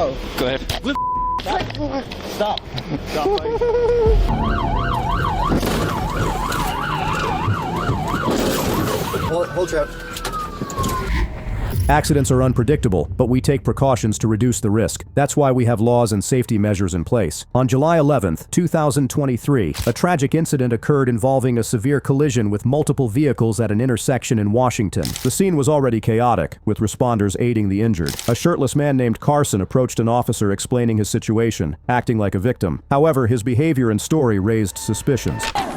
go. Go ahead. Stop. Stop. Hold your. Accidents are unpredictable, but we take precautions to reduce the risk. That's why we have laws and safety measures in place. On July 11th, 2023, a tragic incident occurred involving a severe collision with multiple vehicles at an intersection in Washington. The scene was already chaotic, with responders aiding the injured. A shirtless man named Carson approached an officer explaining his situation, acting like a victim. However, his behavior and story raised suspicions. No.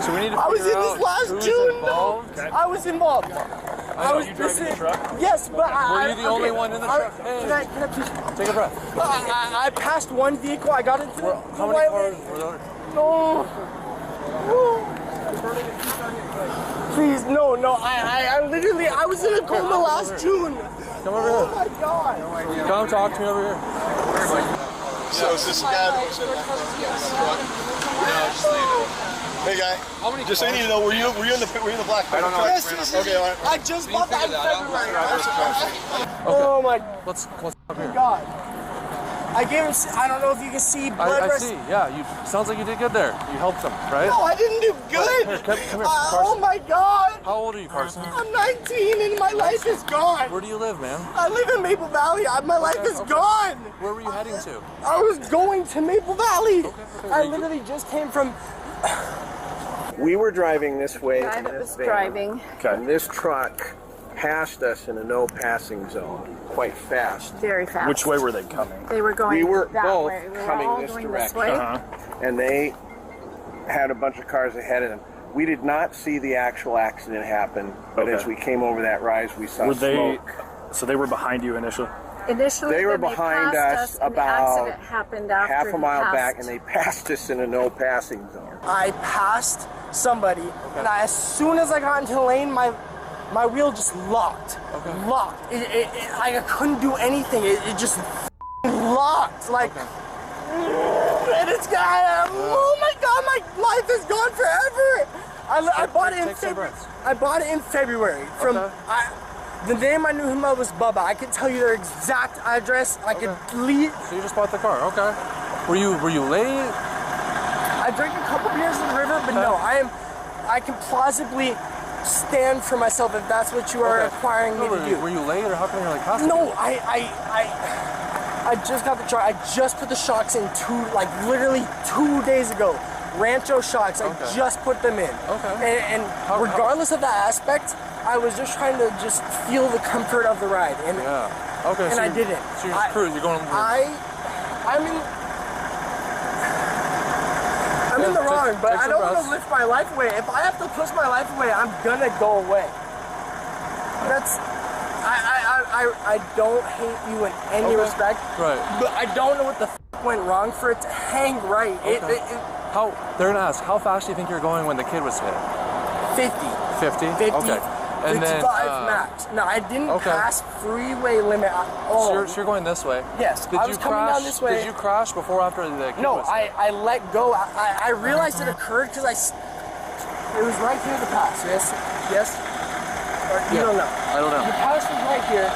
So we need to I was in this last June. Involved. No, I was involved. I was you driving the truck? Yes, but Were you the only one in the truck? Hey, can I please take a breath. I passed one vehicle. I got into the How many cars were there? No. Please, no. I literally, I was in a coma last June. Come over here. Oh my God. Come talk to me over here. So is this the guy that was in the truck? Hey guy, just so you need to know, were you in the black? I don't know. Yes, okay, all right. I just bought that in February. Oh my Let's up here. God. I gave him, I don't know if you can see blood. I see, yeah. Sounds like you did good there. You helped him, right? No, I didn't do good. Here, come here, Oh my God. How old are you, Carson? I'm 19 and my life is gone. Where do you live, man? I live in Maple Valley. My life is gone. Where were you heading to? I was going to Maple Valley. I literally just came from... We were driving this way. Guy that was driving. And this truck passed us in a no passing zone quite fast. Very fast. Which way were they coming? They were going We were that both way. We were coming all this going direction. This way. And they had a bunch of cars ahead of them. We did not see the actual accident happen, but as we came over that rise, we saw smoke. So they were behind you initially? Initially, They were then behind passed us and about the accident happened after half a mile he back, passed. and they passed us in a no passing zone. I passed somebody, and as soon as I got into the lane, my wheel just locked. Locked. I couldn't do anything. It just locked. Like, and it's got. Oh my God, my life is gone forever. I bought it in February. I bought it in February from. The name I knew him of was Bubba. I could tell you their exact address. I could lead. So you just bought the car, okay. Were you late? I drank a couple beers in the river, but no, I can plausibly stand for myself if that's what you are requiring me to do. Were you late, or how come you're like passing? No, I just got the truck. I just put the shocks in literally 2 days ago. Rancho shocks, I just put them in. Okay. And regardless of that aspect, I was just trying to just feel the comfort of the ride. And Okay. And so I didn't. So you're just cruising. You're going. I'm in the wrong, but I don't want to lift my life away. If I have to push my life away, I'm gonna go away. I don't hate you in any respect. Right. But I don't know what the went wrong for it to hang right. They're gonna ask, how fast do you think you're going when the kid was hit? 50. 50? Okay. And 55 then, max. No, I didn't pass freeway limit at all. So you're going this way? Yes. Did I you was coming down this way. Did you crash before or after the kid was hit? I let go. I realized it occurred because it was right here to pass. Yes? Or you don't know? I don't know. The pass was right here,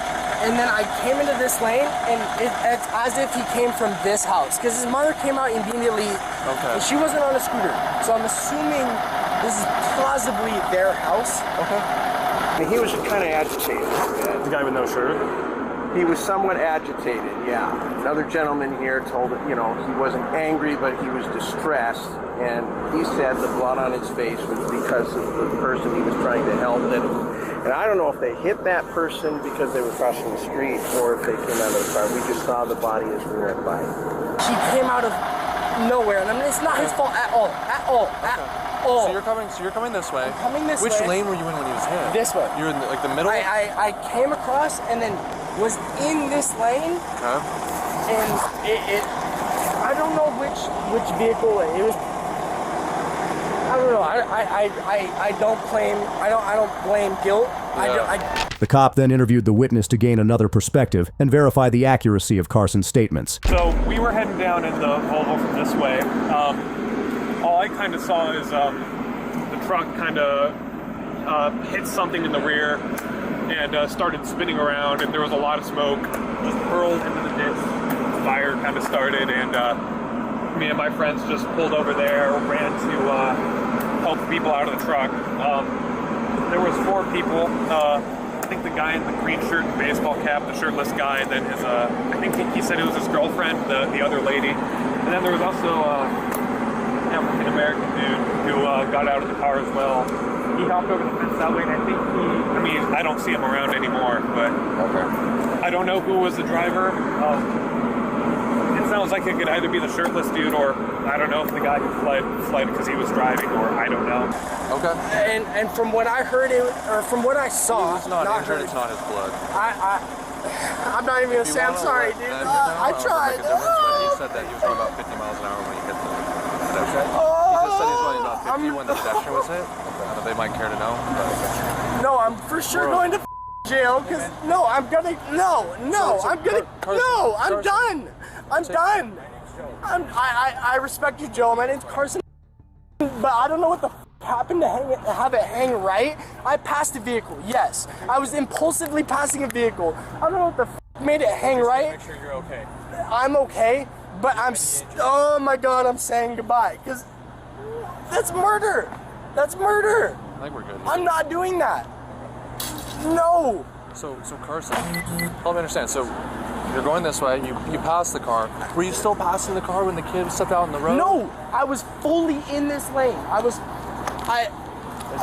and then I came into this lane, and it's as if he came from this house because his mother came out immediately. And she wasn't on a scooter, so I'm assuming this is plausibly their house. Okay. And he was kind of agitated. The guy with no shirt? He was somewhat agitated, yeah. Another gentleman here told him, he wasn't angry, but he was distressed. And he said the blood on his face was because of the person he was trying to help. And I don't know if they hit that person because they were crossing the street or if they came out of the car. We just saw the body as we went by. He came out of nowhere, and it's not his fault at all. At all. So you're coming this way. I'm coming this way. Which lane were you in when he was hit? This way. You were in the middle? I came across and then was in this lane. And I don't know which vehicle it was. I don't know. I don't blame guilt. The cop then interviewed the witness to gain another perspective and verify the accuracy of Carson's statements. So we were heading down in the Volvo from this way. All I kind of saw is the truck kind of hit something in the rear and started spinning around, and there was a lot of smoke, just hurled into the ditch. Fire kind of started, and me and my friends just pulled over there, ran to help people out of the truck. There was 4 people. I think the guy in the green shirt and baseball cap, the shirtless guy, and then his, I think he said it was his girlfriend, the other lady. And then there was also an African-American dude who got out of the car as well. He hopped over the fence that way, and I think I don't see him around anymore, but I don't know who was the driver. It sounds like it could either be the shirtless dude, or I don't know if the guy who fled because he was driving, or I don't know. Okay. And from what I heard, or from what I saw, It's not injured, it's not his blood. I'm not even gonna say I'm sorry, dude. I tried. He said that he was going about 50 miles an hour when he hit the pedestrian. He just said he was going about 50 when the pedestrian was hit. They might care to know. But... No, I'm for sure going to jail, because I'm done. I'm done. I respect you, Joe. My name's Carson, but I don't know what the happened to have it hang right. I passed a vehicle, yes. I was impulsively passing a vehicle. I don't know what the made it hang right. Make sure you're okay. I'm okay, but oh my God, I'm saying goodbye, because that's murder. That's murder. I think we're good. I'm not doing that. No. So Carson, help me understand. So you're going this way, you passed the car. Were you still passing the car when the kid stepped out on the road? No, I was fully in this lane.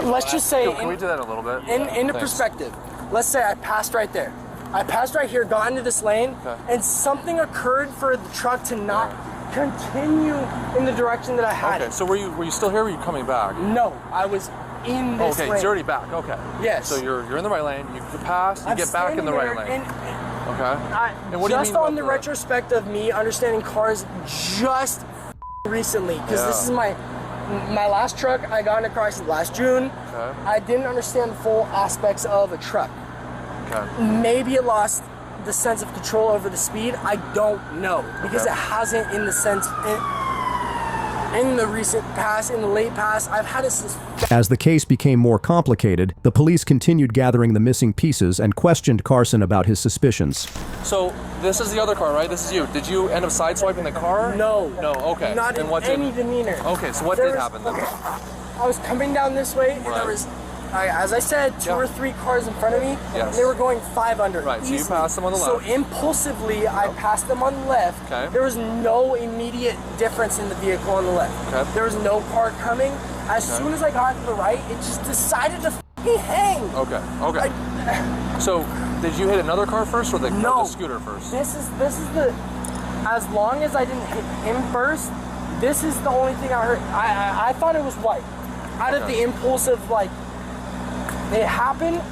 Let's just say, Can we do that a little bit? in the perspective, let's say I passed right there. I passed right here, got into this lane, and something occurred for the truck to not continue in the direction that I had. Okay, so were you still here, or were you coming back? No, I was in this lane. Okay, you're already back, okay. Yes. So you're in the right lane, you pass, you get back in the right lane. Okay. And what do you mean just on about the retrospect of me understanding cars just recently, because this is my last truck I got in a car accident last June. Okay. I didn't understand the full aspects of a truck. Okay. Maybe it lost the sense of control over the speed. I don't know, because it hasn't in the sense in the recent past, in the late past. I've had it since. As the case became more complicated, the police continued gathering the missing pieces and questioned Carson about his suspicions. So this is the other car, right? This is you. Did you end up sideswiping the car? No. No. Okay. Not in any demeanor. Okay. So what did happen then? I was coming down this way, and there was, as I said, 2 or 3 cars in front of me. Yes. They were going 5 under. Right. Easily. So you passed them on the left. So impulsively, I passed them on the left. Okay. There was no immediate difference in the vehicle on the left. Okay. There was no car coming. As soon as I got to the right, it just decided to f***ing hang. Okay. Okay. So did you hit another car first, or the scooter first? This is the. As long as I didn't hit him first, this is the only thing I heard. I thought it was white. Out of the impulsive, like, it happened.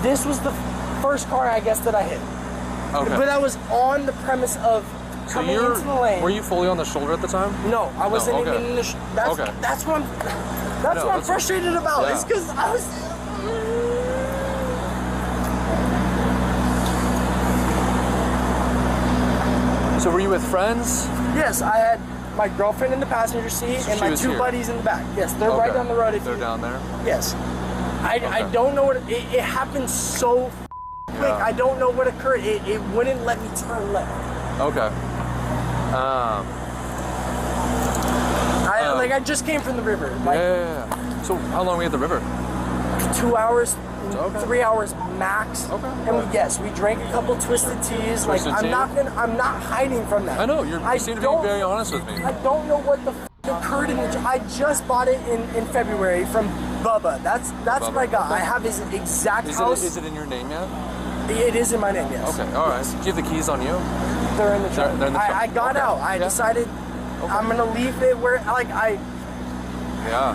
This was the first car, I guess, that I hit. Okay. But I was on the premise of coming into the lane. Were you fully on the shoulder at the time? No, I wasn't okay. even in the. That's what I'm frustrated about. Yeah. It's because I was. So were you with friends? Yes, I had my girlfriend in the passenger seat and my 2 buddies in the back. Yes, they're right down the road. They're down there? Yes. I don't know what it happened so quick. I don't know what occurred. It wouldn't let me turn left. Okay. I just came from the river. Like, yeah. So how long were you at the river? 2 hours, 3 hours max. Okay. And we drank a couple twisted teas. I'm not hiding from that. I know, you seem to be very honest with me. I don't know what the occurred in the. I just bought it in February from Bubba. That's Bubba. What I got. I have his exact house. Is it in your name yet? It is in my name, yes. Okay, all right. Do you have the keys on you? They're in the truck. They're in the truck. I got out. I decided I'm gonna leave it where Yeah.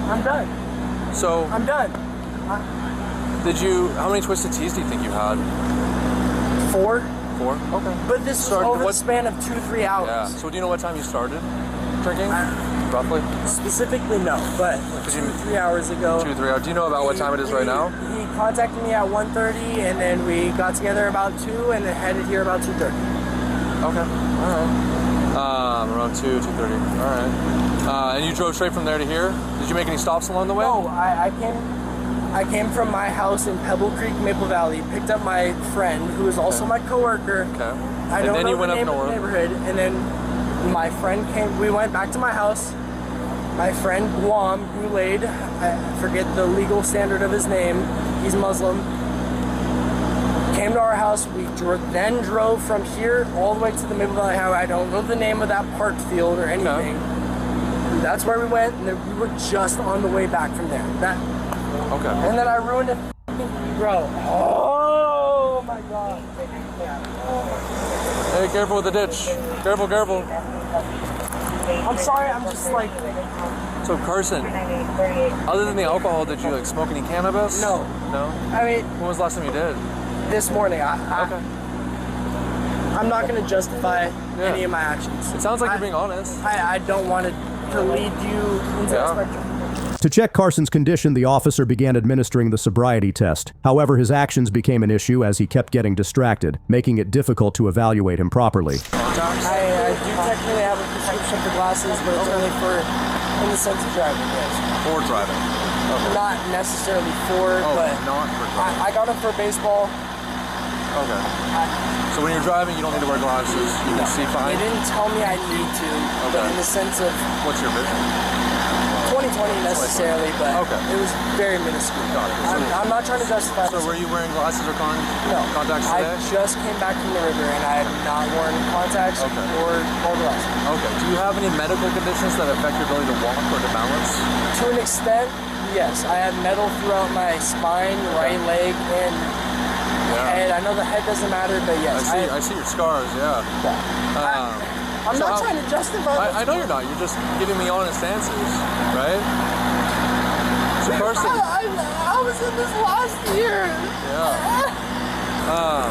I'm done. So I'm done. How many twisted teas do you think you had? 4. 4? Okay. But this was over the span of 2-3 hours. Yeah. So do you know what time you started drinking? Roughly? Specifically, no. But 2-3 hours ago. 2-3 hours. Do you know about what time it is right now? He contacted me at 1:30, and then we got together about 2, and then headed here about 2:30. Okay. All right. Around 2:30. All right. And you drove straight from there to here? Did you make any stops along the way? No, I came from my house in Pebble Creek, Maple Valley, picked up my friend, who is also my coworker. Okay. I And don't then know you the went up name of north. the neighborhood, and then my friend came, we went back to my house. My friend Guam Goulet, I forget the legal standard of his name, he's Muslim, came to our house. We then drove from here all the way to the Maple Valley Highway. I don't know the name of that park field or anything. That's where we went, and then we were just on the way back from there. Okay. And then I ruined it, bro. Oh my god. Hey, careful with the ditch. Careful, careful. I'm sorry, I'm just like... So Carson, other than the alcohol, did you like smoke any cannabis? No. No? I mean, When was the last time you did? this morning, Okay. I'm not going to justify any of my actions. It sounds like you're being honest. I don't want to lead you into that spectrum. To check Carson's condition, the officer began administering the sobriety test. However, his actions became an issue as he kept getting distracted, making it difficult to evaluate him properly. I do technically have a prescription for glasses, but it's only for in the sense of driving, yes. For driving. Okay. Not necessarily for, but not for driving. I got them for baseball. Okay. So when you're driving, you don't need to wear glasses. You can see fine. They didn't tell me I need to, but in the sense of What's your vision? 2020 necessarily, but it was very minuscule. Got it. I'm not trying to justify So this. were you wearing glasses or contacts I today? just came back from the river and I have not worn contacts or glasses. Okay. Do you have any medical conditions that affect your ability to walk or to balance? To an extent, yes. I have metal throughout my spine, right leg, and head. I know the head doesn't matter, but yes. I see your scars, yeah. I'm not trying to justify. I know you're not. You're just giving me honest answers, right? So Carson, I was in this last year. yeah.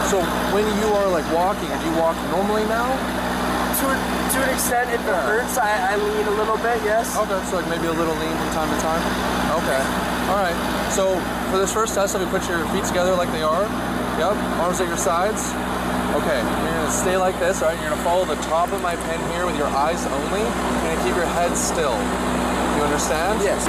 So when you are like walking, do you walk normally now? To an extent, if it hurts, I lean a little bit, yes. Okay, so like maybe a little lean from time to time? Okay, all right. So for this first test, let me put your feet together like they are. Yep, arms at your sides. Okay, you're gonna stay like this, all right? You're gonna follow the top of my pen here with your eyes only. You're gonna keep your head still. You understand? Yes.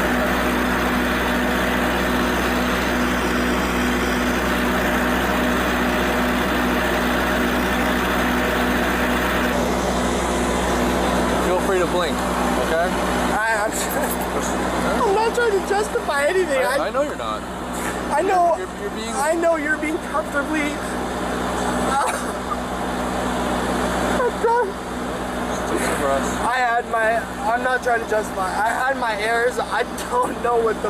Feel free to blink, okay? I'm not trying to justify anything. I know you're not. I know. You're being. I know you're being comfortably. I'm not trying to justify. I had my errors. I don't know what the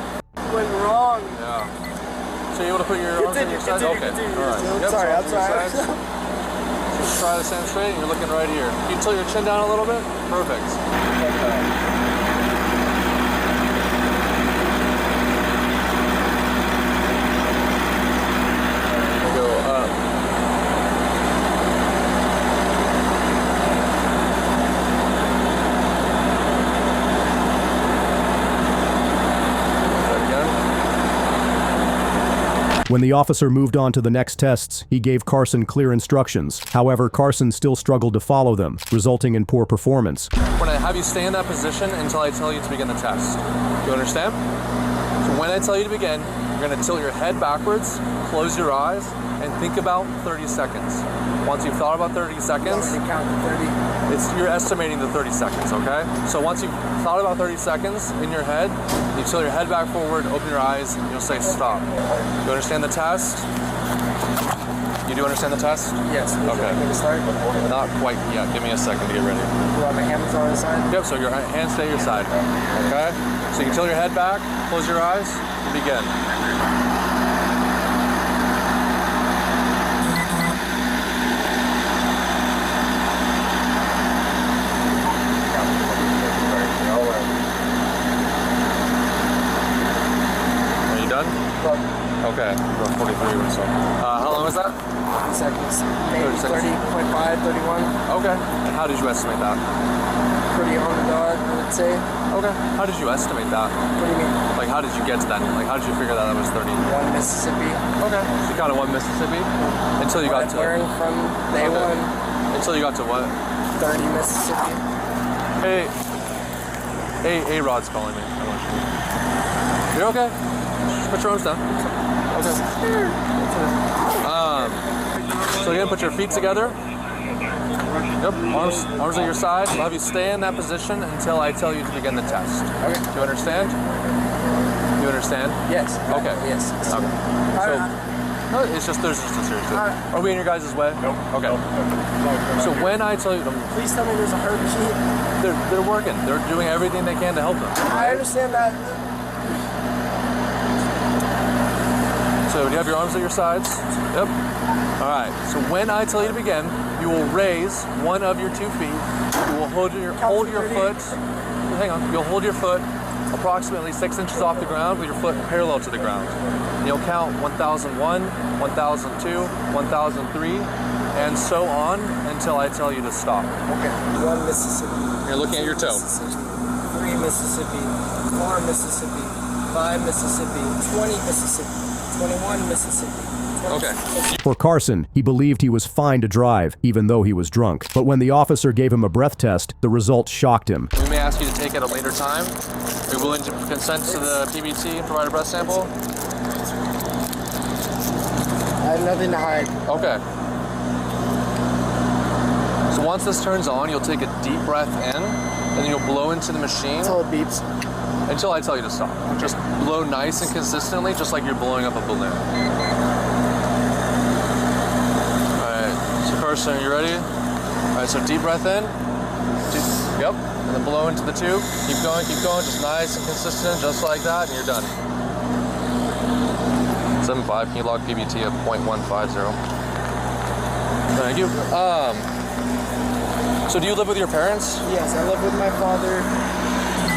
went wrong. Yeah. So you able to put your arms on your sides? Okay. All right. I'm Yep, sorry. so I'm sorry. Just try to stand straight and you're looking right here. Can you tilt your chin down a little bit? Perfect. Okay. Go up. When the officer moved on to the next tests, he gave Carson clear instructions. However, Carson still struggled to follow them, resulting in poor performance. When I have you stay in that position until I tell you to begin the test. You understand? So when I tell you to begin, you're going to tilt your head backwards, close your eyes, and think about 30 seconds. Once you've thought about 30 seconds, Count to 30. you're estimating the 30 seconds, okay? So once you've thought about 30 seconds in your head, you tilt your head back forward, open your eyes, and you'll say stop. You understand the test? You do understand the test? Yes. Okay. Would you like me to start? Not quite yet. Give me a second to get ready. Do I have my hands on the side? Yep, so your hands stay at your side, okay? So you can tilt your head back, close your eyes, and begin. Are you done? Okay, about 43 or so. How long was that? 30 seconds. Maybe 30 seconds. 30.5, 31. Okay. And how did you estimate that? Pretty on the dot, I would say. Okay. How did you estimate that? What do you mean? Like, how did you get to that? Like, how did you figure that was 30? 1 Mississippi. Okay. So you kind of won Mississippi until you got to. Learned from day one. Until you got to what? 30 Mississippi. Hey, A-Rod's calling me. You're okay. Just put your arms down. Okay. So again, put your feet together. Yep, arms at your sides. I'll have you stay in that position until I tell you to begin the test. Okay. Do you understand? You understand? Yes. Okay. Yes. Okay. So, no, it's just there's just a serious. Are we in your guys' way? Nope. Okay. So when I tell you, Please tell me there's a heartbeat. they're working. They're doing everything they can to help them. I understand that. So do you have your arms at your sides? Yep. All right. So when I tell you to begin, you will raise one of your 2 feet. You will hold your foot. Hang on. You'll hold your foot approximately 6 inches off the ground with your foot parallel to the ground. And you'll count 1001, 1002, 1003, and so on until I tell you to stop. Okay. 1 Mississippi. You're looking at your toe. 3 Mississippi. 4 Mississippi. 5 Mississippi. 20 Mississippi. 21 Mississippi. Okay. For Carson, he believed he was fine to drive, even though he was drunk. But when the officer gave him a breath test, the results shocked him. We may ask you to take at a later time. Are you willing to consent to the PBT and provide a breath sample? I have nothing to hide. Okay. So once this turns on, you'll take a deep breath in, and then you'll blow into the machine. Until it beeps. Until I tell you to stop. Just blow nice and consistently, just like you're blowing up a balloon. Alright, so Carson, are you ready? Alright, so deep breath in. Yep. And then blow into the tube. Keep going, just nice and consistent, just like that, and you're done. 7.5, can you log PBT at 0.150? Thank you. So do you live with your parents? Yes, I live with my father.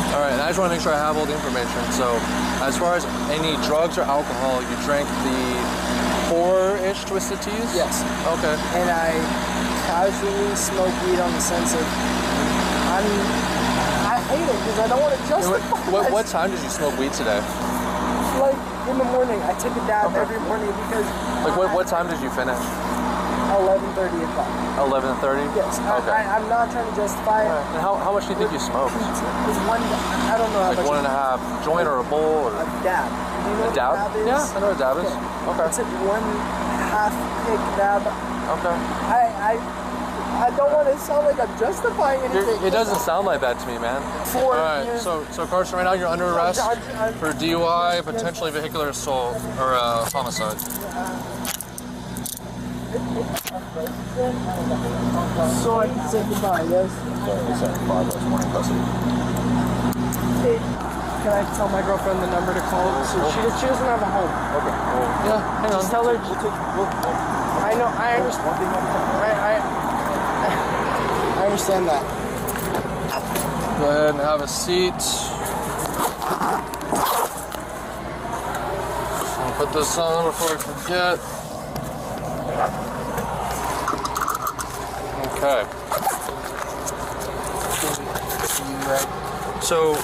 All right, and I just want to make sure I have all the information. So, as far as any drugs or alcohol, you drank the 4-ish Twisted Teas? Yes. Okay. And I casually smoke weed on the sense of I hate it because I don't want to justify What time did you smoke weed today? Like in the morning. I take a dab every morning because what time did you finish? 11:30 o'clock. 11:30? Yes. Okay. I'm not trying to justify it. And how much do you think you smoked? It's one. I don't know how Like much. 1.5 joint or a bowl or A dab. Do you know a what dab? a dab is? Yeah, I know what a dab is. Okay. It's like 1/2 pick dab. Okay. I don't want to sound like I'm justifying anything. It doesn't sound like that to me, man. All right, so Carson, right now you're under arrest for DUI, potentially vehicular assault, or homicide. So I can say goodbye, yes? Hey, can I tell my girlfriend the number to call? So she doesn't have a home. Okay. Yeah, hang on. Just tell her. I know, I understand. I understand that. Go ahead and have a seat. I'll put this on before I forget. Okay. So,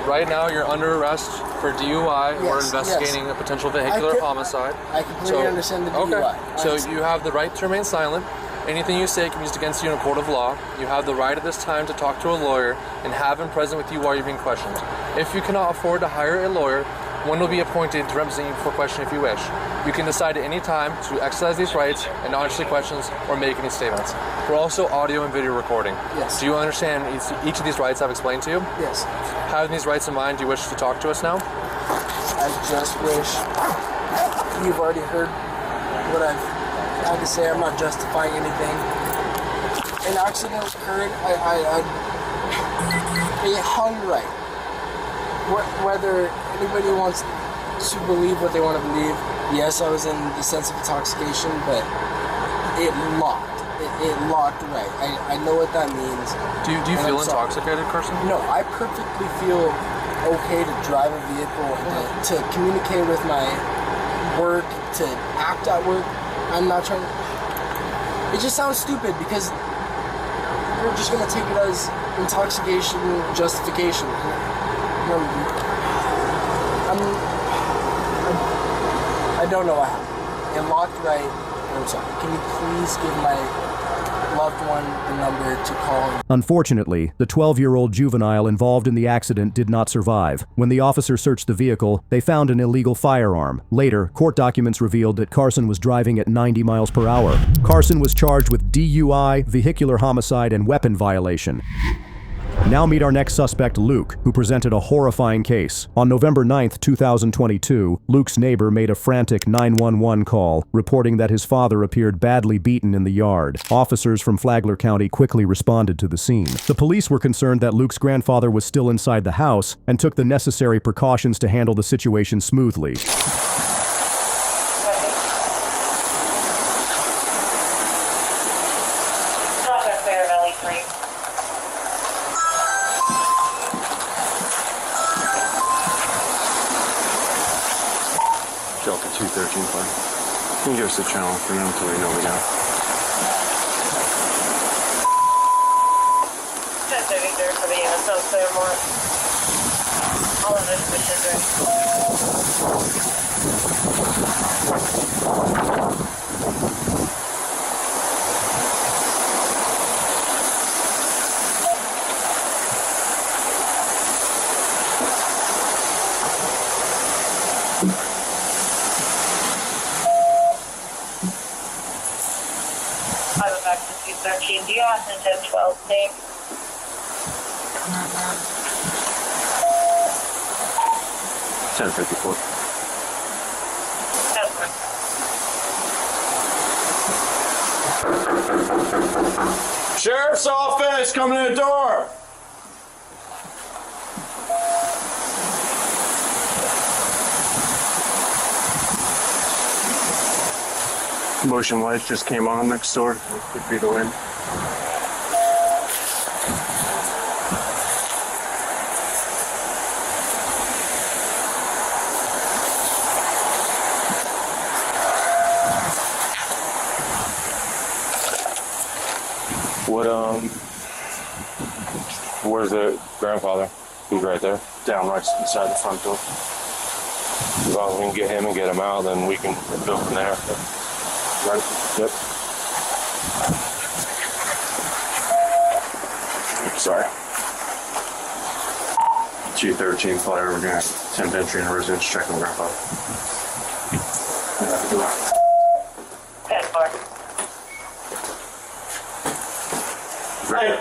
right now you're under arrest for DUI. We're investigating a potential vehicular homicide. I completely understand the DUI. Okay. So you have the right to remain silent. Anything you say can be used against you in a court of law. You have the right at this time to talk to a lawyer and have him present with you while you're being questioned. If you cannot afford to hire a lawyer, one will be appointed to represent you for question if you wish. You can decide at any time to exercise these rights and not answer questions or make any statements. We're also audio and video recording. Yes. Do you understand each of these rights I've explained to you? Yes. Having these rights in mind, do you wish to talk to us now? I just wish you've already heard what I've had to say. I'm not justifying anything. An accident occurred. I hung right. Whether anybody wants to believe what they want to believe, yes, I was in the sense of intoxication, but it locked. It locked right. I know what that means. Do you feel intoxicated, Carson? No, I perfectly feel okay to drive a vehicle, to communicate with my work, to act at work. I'm not trying to... It just sounds stupid because you're just going to take it as intoxication justification. I don't know what happened. It locked right. I'm sorry. Can you please give my loved one the number to call. Unfortunately, the 12-year-old juvenile involved in the accident did not survive. When the officer searched the vehicle, they found an illegal firearm. Later, court documents revealed that Carson was driving at 90 miles per hour. Carson was charged with DUI, vehicular homicide, and weapon violation. Now meet our next suspect, Luke, who presented a horrifying case. On November 9th, 2022, Luke's neighbor made a frantic 911 call, reporting that his father appeared badly beaten in the yard. Officers from Flagler County quickly responded to the scene. The police were concerned that Luke's grandfather was still inside the house and took the necessary precautions to handle the situation smoothly. Delta 213 flight. Can you give us the channel for now until we know we got? For the unit, so clear more. All of this switches I'm back to 213. Do you have the 1012 name? 1054. Sheriff's office, coming in the door. Motion lights just came on next door. Could be the wind. Where's the grandfather? He's right there. Down right inside the front door. As long as we can get him and get him out, then we can go from there. Right? Yep. Sorry. 213 flyer. We're gonna attempt entry in a residence check on grandfather. Hey,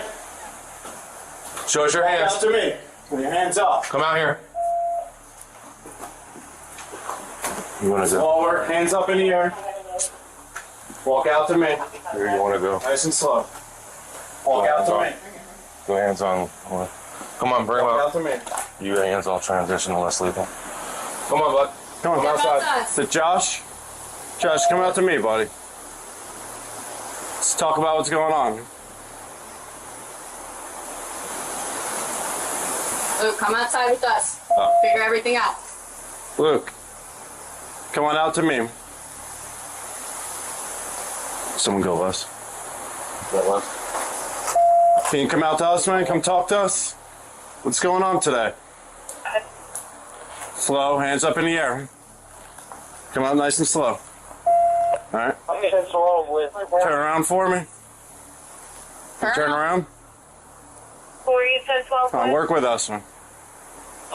Show us your hands. out to me. Put your hands up. Come out here. You want to go? Forward, hands up in the air. Walk out to me. Where you want to go? Nice and slow. Walk out to me. Go hands on. Come on, bring him Walk up. out to me. You hands all transitional, less lethal. Come on, bud. Come outside. So Josh, come out to me, buddy. Let's talk about what's going on. Luke, come outside with us. Figure everything out. Luke, come on out to me. Someone go Les. Can you come out to us, man? Come talk to us. What's going on today? Slow, hands up in the air. Come out nice and slow. All right. Turn around for me. Turn around. Who are you, 1012? Come on, work with us, man.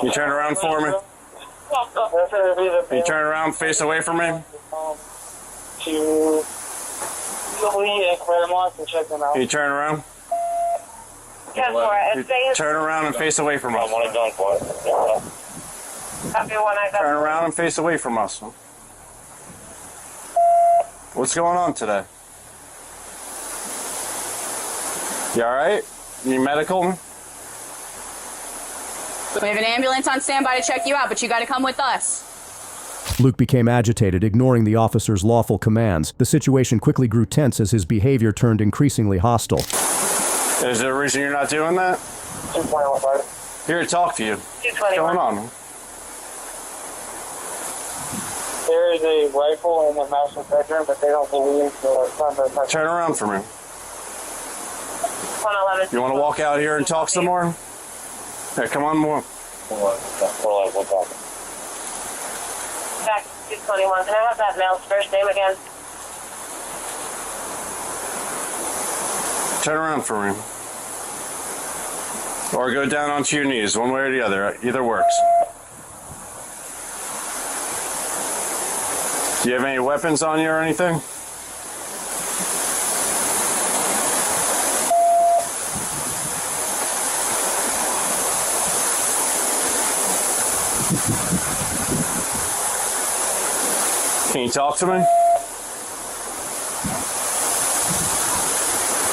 You turn around for me. You turn around, face away from me. To You turn around. You turn around and face away from us. Turn around and face away from us. What's going on today? You alright? You medical? We have an ambulance on standby to check you out, but you gotta come with us. Luke became agitated, ignoring the officer's lawful commands. The situation quickly grew tense as his behavior turned increasingly hostile. Is there a reason you're not doing that? Here to talk to you. What's going on? There is a rifle in the master bedroom, but they don't believe the Turn around for me. 111. You want to walk out here and talk some more? Yeah, come on more. Back to 221. Can I have that male's first name again? Turn around for me. Or go down onto your knees, one way or the other. Either works. Do you have any weapons on you or anything? Can you talk to me?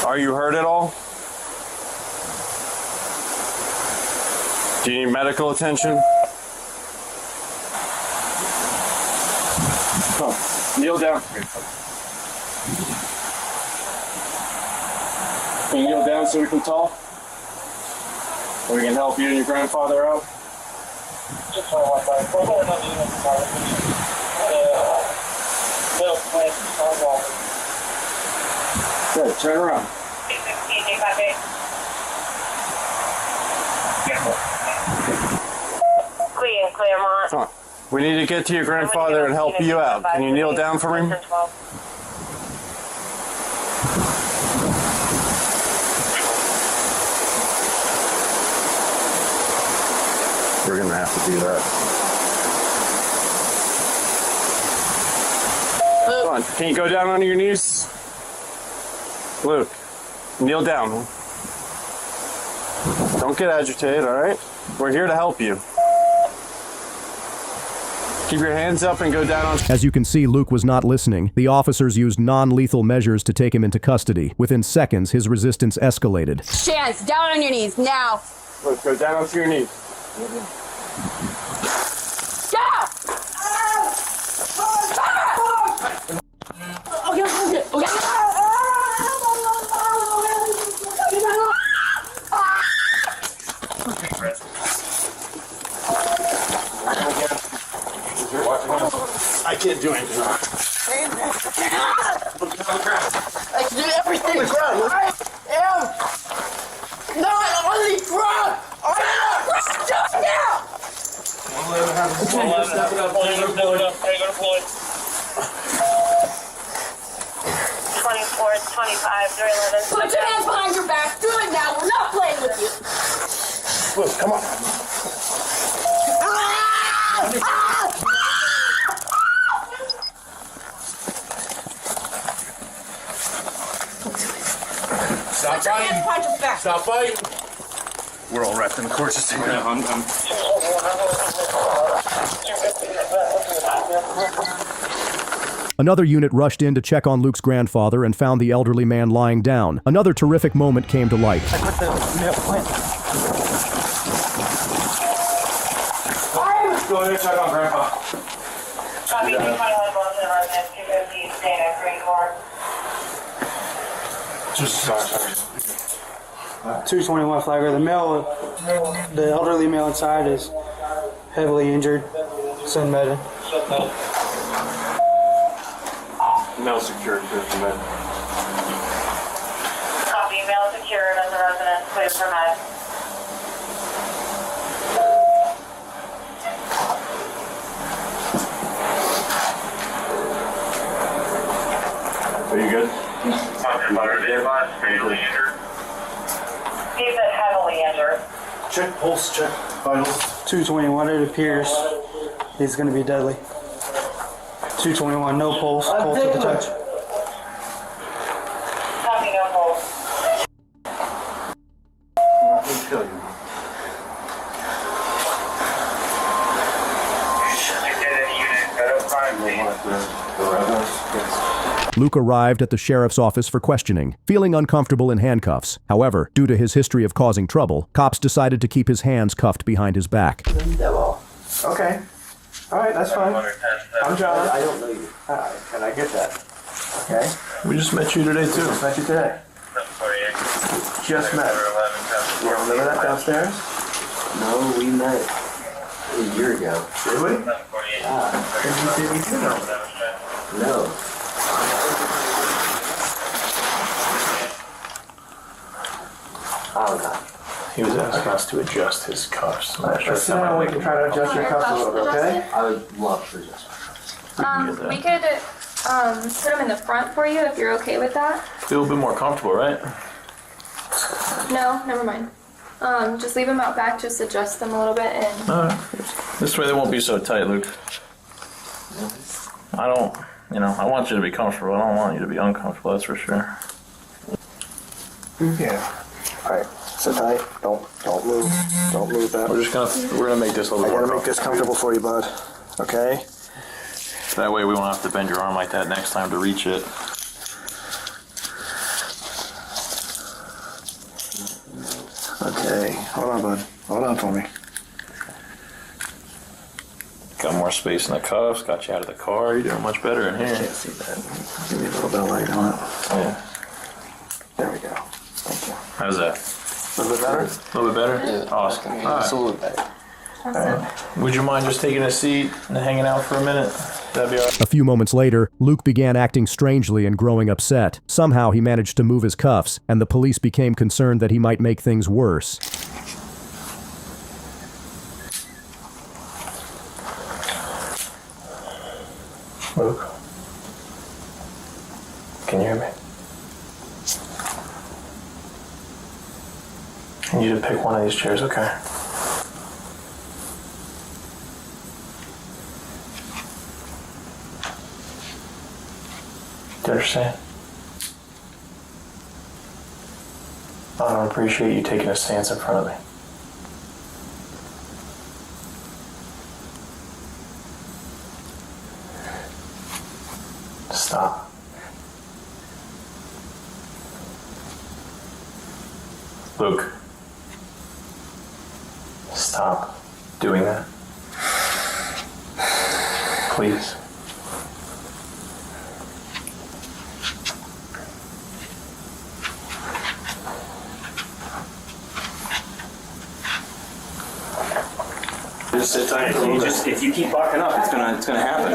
Are you hurt at all? Do you need medical attention? Come on, kneel down. Can you kneel down so we can talk? Or we can help you and your grandfather out? Good, turn around. Claremont. Come on. We need to get to your grandfather and help you out. Can you kneel down for him? We're gonna have to do that. Come on, can you go down on your knees? Luke, kneel down. Don't get agitated, all right? We're here to help you. Keep your hands up and go down on... As you can see, Luke was not listening. The officers used non-lethal measures to take him into custody. Within seconds, his resistance escalated. Chance, down on your knees, now. Luke, go down onto your knees. Down! Okay. I can't do anything. I can do everything. On the ground. I am not on the ground. I'm on the ground just now. Step it up. Pull it up. How you gonna pull it? 24, 25, 311. Put your hands behind your back. Do it now. We're not playing with you. Luke, come on. Stop fighting. Stop fighting. We're all wrapped in the cord system. Yeah, Another unit rushed in to check on Luke's grandfather and found the elderly man lying down. Another terrific moment came to light. I put the mail point. Go ahead and check on Grandpa. Copy 221 Boston residence, 250, staying at Green Court. Just 221 Flagger. The elderly male inside is heavily injured. Send med in. Male secured, good for med. Copy, male secured as a resident, clear for med. Are you good? He's heavily injured. check pulse, check vitals. 221. It appears he's going to be deadly. 221. No pulse. Pulse at the touch. Copy, no pulse. Luke arrived at the sheriff's office for questioning, feeling uncomfortable in handcuffs. However, due to his history of causing trouble, cops decided to keep his hands cuffed behind his back. Okay. All right, that's fine. I'm John. I don't know you. And I get that. Okay. We just met you today too. Met you today. Just met. You remember that downstairs? No, we met a year ago. Did we? Did we do know? No. Oh, God. He was asking us to adjust his cuffs. I'm not sure Let's sit down and we can try to adjust your cuffs a little bit, okay? I would love to adjust my cuffs. We could put them in the front for you if you're okay with that. Feel a bit more comfortable, right? No, never mind. Just leave them out back, just adjust them a little bit and... Alright. This way they won't be so tight, Luke. I don't, I want you to be comfortable. I don't want you to be uncomfortable, that's for sure. Yeah. Alright, sit tight. Don't move. Don't move that. We're gonna make this a little more. I gotta make this comfortable for you, bud. Okay? That way we won't have to bend your arm like that next time to reach it. Okay, hold on, bud. Hold on for me. Got more space in the cuffs, got you out of the car. You're doing much better in here. I can't see that. Give me a little bit of light on it. Yeah. There we go. Thank you. How's that? A little bit better? A little bit better? Yeah. Awesome. All right. It's a little better. All right. Would you mind just taking a seat and hanging out for a minute? That'd be all right. A few moments later, Luke began acting strangely and growing upset. Somehow he managed to move his cuffs, and the police became concerned that he might make things worse. Luke? Can you hear me? I need you to pick one of these chairs, okay? Do you understand? I don't appreciate you taking a stance in front of me. Stop. Luke. Stop doing that. Please. Just sit tight. If you keep barking up, it's gonna happen.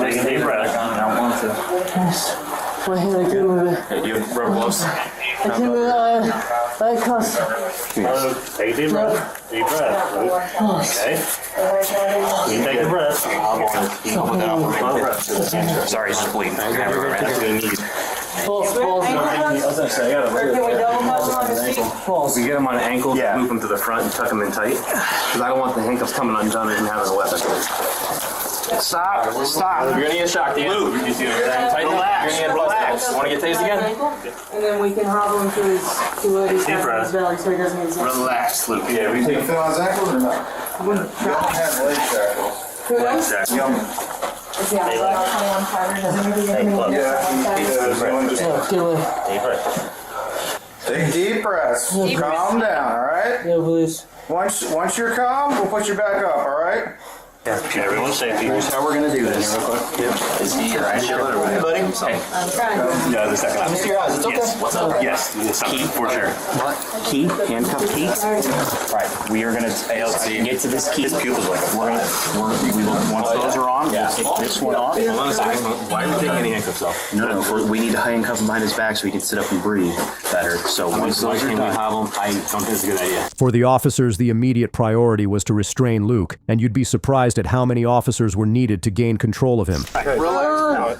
Take a deep breath. I don't want to. My hand, I can't move it. Hey, do you have rubber gloves? I can't move it. I cuss. Take a deep breath. Deep breath. Okay. You take a breath. Sorry, he's just bleeding. That's gonna need. Balls. I was gonna say, I got a we get him on an ankle, move him to the front and tuck him in tight. Because I don't want the handcuffs coming undone and having a weapon. Stop. You're gonna get shocked again. Luke, Relax. You're gonna get want to get tased again? And then we can hobble him to his Deep breath. belly so he doesn't get exhausted. Relax, Luke. Yeah, we take Fill on his ankles or not? We don't have leg shackles. leg shackles. Is he outside on 21 fire? Does anybody get me? Take deep breaths. Calm down, all right? Yeah, please. Once you're calm, we'll put you back up, all right? Everyone's safe. Here's how we're gonna do this. Real quick. Yep. Is he right? Hey, buddy. Hey. I'm trying. Yeah, the second. Let me see your eyes. It's okay. Yes. What's up? Yes. Key for sure. What? Key. Handcuff key. All right. We are gonna get to this key. This pupil's like once those are on. Yeah. Take this one off. Hold on a second. Why are you taking any handcuffs off? No. We need to handcuff him behind his back so he can sit up and breathe better. So once those are done, I don't think it's a good idea. For the officers, the immediate priority was to restrain Luke, and you'd be surprised at how many officers were needed to gain control of him.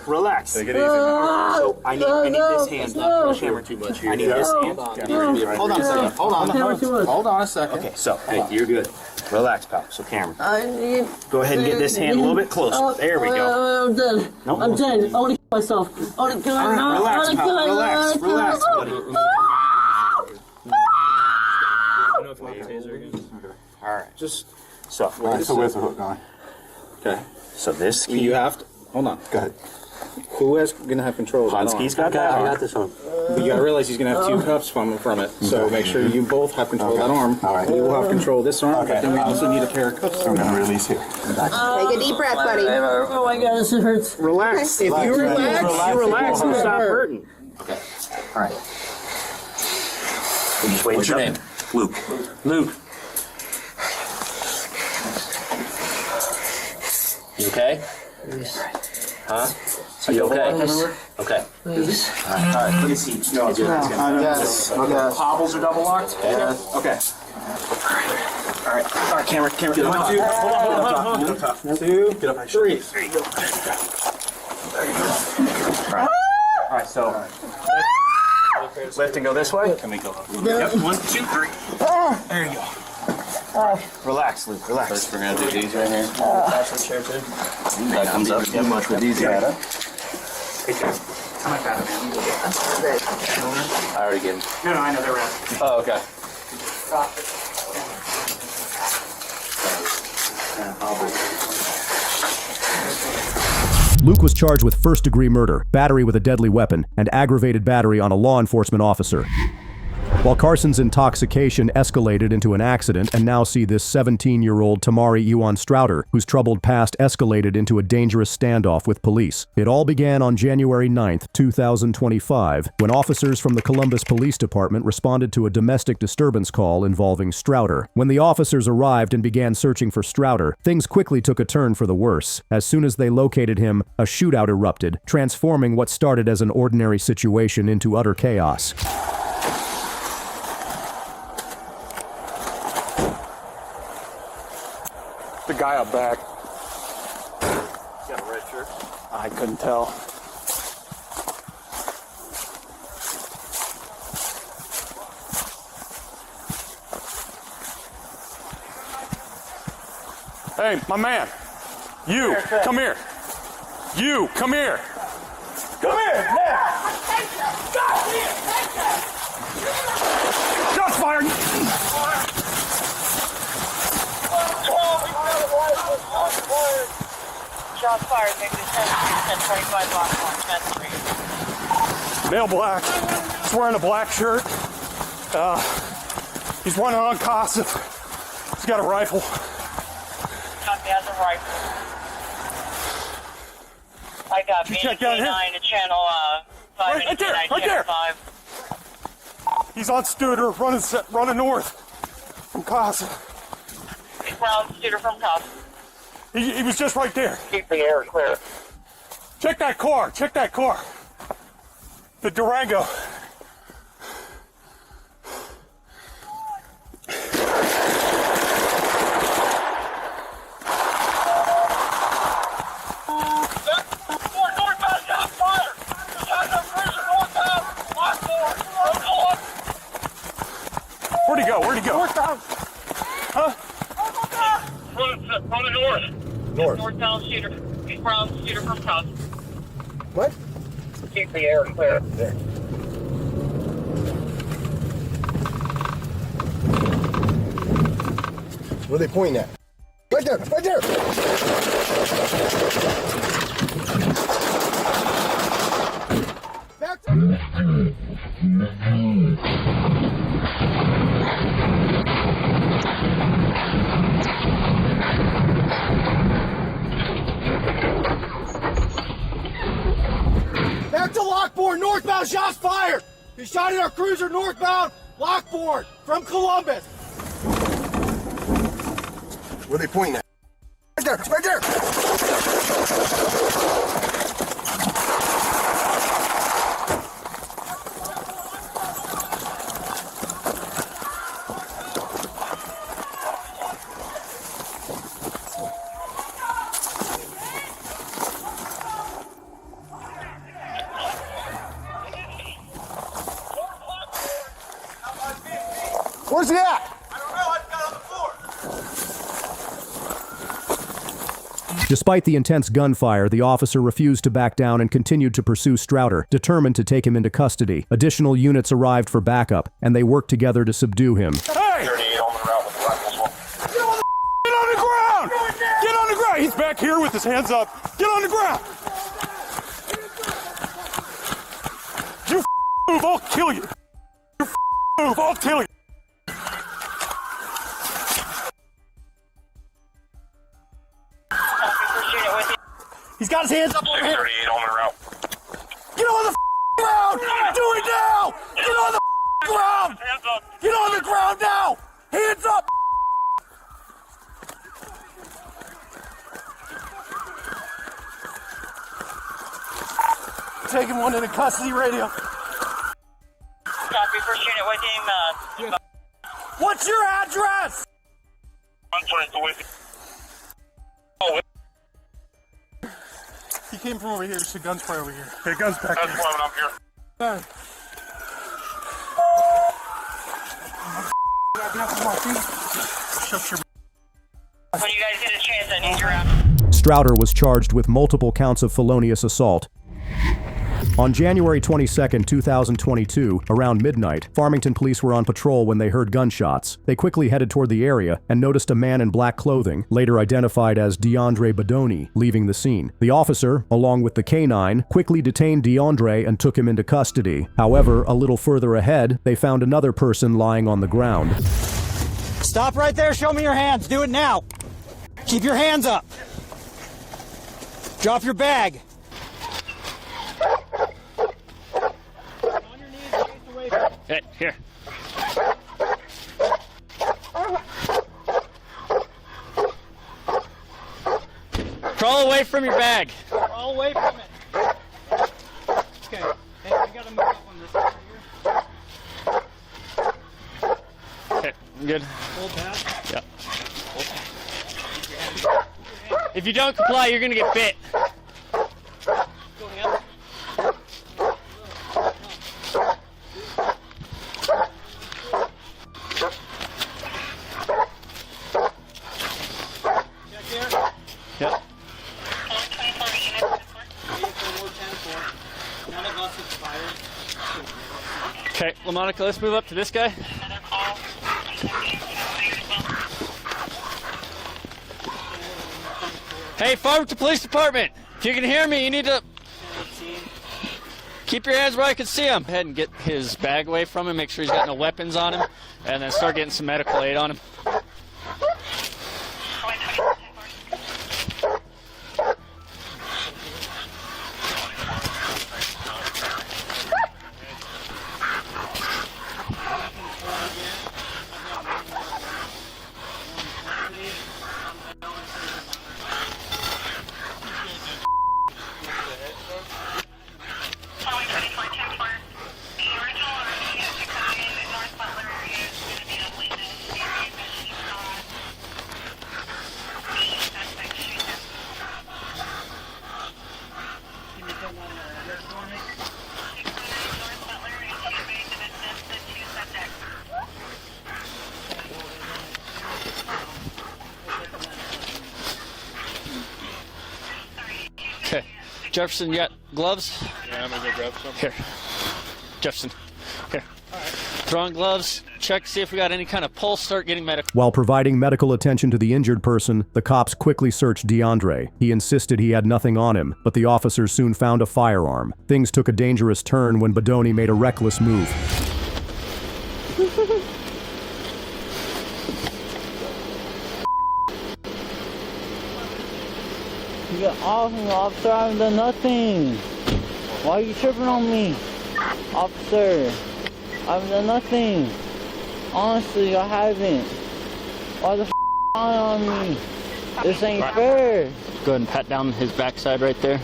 Relax. Take it easy. So I need this hand. Don't hammer too much here. I need this hand. Hold on a second. Hold on a second. Okay, so hey, you're good. Relax, pal. So Cameron, go ahead and get this hand a little bit closer. There we go. I'm dead. Nope. I'm dead. I want to kill myself. I want to kill myself. Relax, pal. Relax, buddy. All right. Just so. So where's the hook going? Okay. So this key. You have to. Hold on. Go ahead. Who is going to have control of that Hansky's got that. I got this one. But you got to realize he's going to have two cuffs from it. So make sure you both have control of that arm. All right. We will have control of this arm, but then we also need a pair of cuffs. I'm going to release here. Take a deep breath, buddy. Oh my God, this hurts. Relax. If you relax, it'll stop hurting. Okay. All right. We'll just wait. What's your name? Luke. You okay? Huh? Are you okay? Okay. Please. All right. Let me see. No, yes. Okay. Hobbles are double locked? Okay. Okay. All right. Camera. 1, 2. Hold on. 2. Get up. 3. There you go. All right. So. Lift and go this way. Can we go? Yep. 1, 2, 3. There you go. Relax, Luke. Relax. First, we're gonna do these right here. Chair too. That comes up too much with these. Yeah. I already gave them. No, I know they're red. Oh, okay. Luke was charged with first-degree murder, battery with a deadly weapon, and aggravated battery on a law enforcement officer. While Carson's intoxication escalated into an accident, and now see this 17-year-old Tamari Ewan Strouder, whose troubled past escalated into a dangerous standoff with police. It all began on January 9th, 2025, when officers from the Columbus Police Department responded to a domestic disturbance call involving Strouder. When the officers arrived and began searching for Strouder, things quickly took a turn for the worse. As soon as they located him, a shootout erupted, transforming what started as an ordinary situation into utter chaos. The guy up back. He's got a red shirt. I couldn't tell. Hey, my man. You, come here. You, come here. Come here, now. Shots fired. Shots fired, negative 1025 block 1, 10-3. Male black. He's wearing a black shirt. He's running on Casa. He's got a rifle. Copy, has a rifle. I got check down here? 9 to channel 5 Right there, right channel there. 5. He's on Studer, running north from Casa. Brown Studer from Casa. He was just right there. Keep the air clear. Check that car. Check that car. The Durango. Where'd he go? Where'd he go? Huh? Running north. Northbound Studer. He's Brown Studer from Casa. What? Keep the air clear. There. Where are they pointing at? Right there! Right there! Back to... Back to Lockbourne, northbound, shots fired! He shot at our cruiser northbound, Lockbourne, from Columbus! Where are they pointing at? Right there, right there! Where's he at? I don't know. I got on the floor. Despite the intense gunfire, the officer refused to back down and continued to pursue Strouder, determined to take him into custody. Additional units arrived for backup, and they worked together to subdue him. Hey! Get on the ground! Get on the ground! He's back here with his hands up. Get on the ground! You move, I'll kill you. You move, I'll kill you. He's got his hands up over here. 38 on the route. Get on the ground! Do it now! Get on the ground! Hands up! Get on the ground now! Hands up! Taking one into custody radio. Copy, first unit with him. What's your address? He came from over here. There's a gun's right over here. Hey, gun's back there. That's why I'm up here. When you guys get a chance, I need your out. Strouder was charged with multiple counts of felonious assault. On January 22, 2022, around midnight, Farmington police were on patrol when they heard gunshots. They quickly headed toward the area and noticed a man in black clothing, later identified as DeAndre Badoni, leaving the scene. The officer, along with the K-9, quickly detained DeAndre and took him into custody. However, a little further ahead, they found another person lying on the ground. Stop right there. Show me your hands. Do it now. Keep your hands up. Drop your bag. Hey, here. Crawl away from your bag. Crawl away from it. Okay. Hey, I gotta move up on this side here. Okay, I'm good. Hold that. Yeah. If you don't comply, you're gonna get bit. Yep. Okay, LaMonica, let's move up to this guy. Hey, Farmington Police Department, if you can hear me, you need to keep your hands where I can see him. Go ahead and get his bag away from him, make sure he's got no weapons on him, and then start getting some medical aid on him. Okay, Jefferson, you got gloves? Yeah, I'm gonna go grab some. Here, Jefferson, here. Throw on gloves, check, see if we got any kind of pulse, start getting medical. While providing medical attention to the injured person, the cops quickly searched DeAndre. He insisted he had nothing on him, but the officers soon found a firearm. Things took a dangerous turn when Badoni made a reckless move. You get off me, officer. I haven't done nothing. Why are you tripping on me? Officer, I haven't done nothing. Honestly, I haven't. Why the f on me? This ain't fair. Go ahead and pat down his backside right there.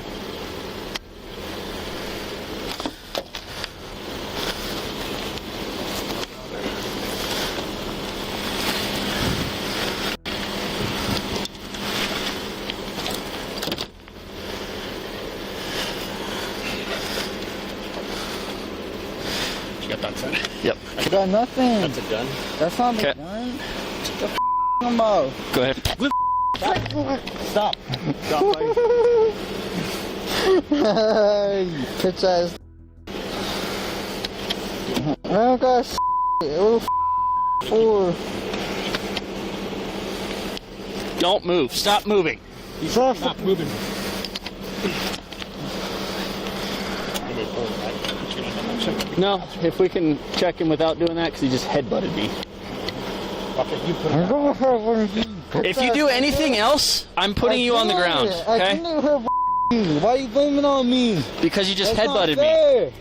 You got that side? Yep. I got nothing. That's a gun. That's not a gun. What the f about? Go ahead. Stop. Stop, you bitch ass. Man, guys, what the for? Don't move. Stop moving. Stop moving. No, if we can check him without doing that, because he just headbutted me. If you do anything else, I'm putting you on the ground. Okay? Why are you blaming on me? Because you just That's headbutted not fair. me.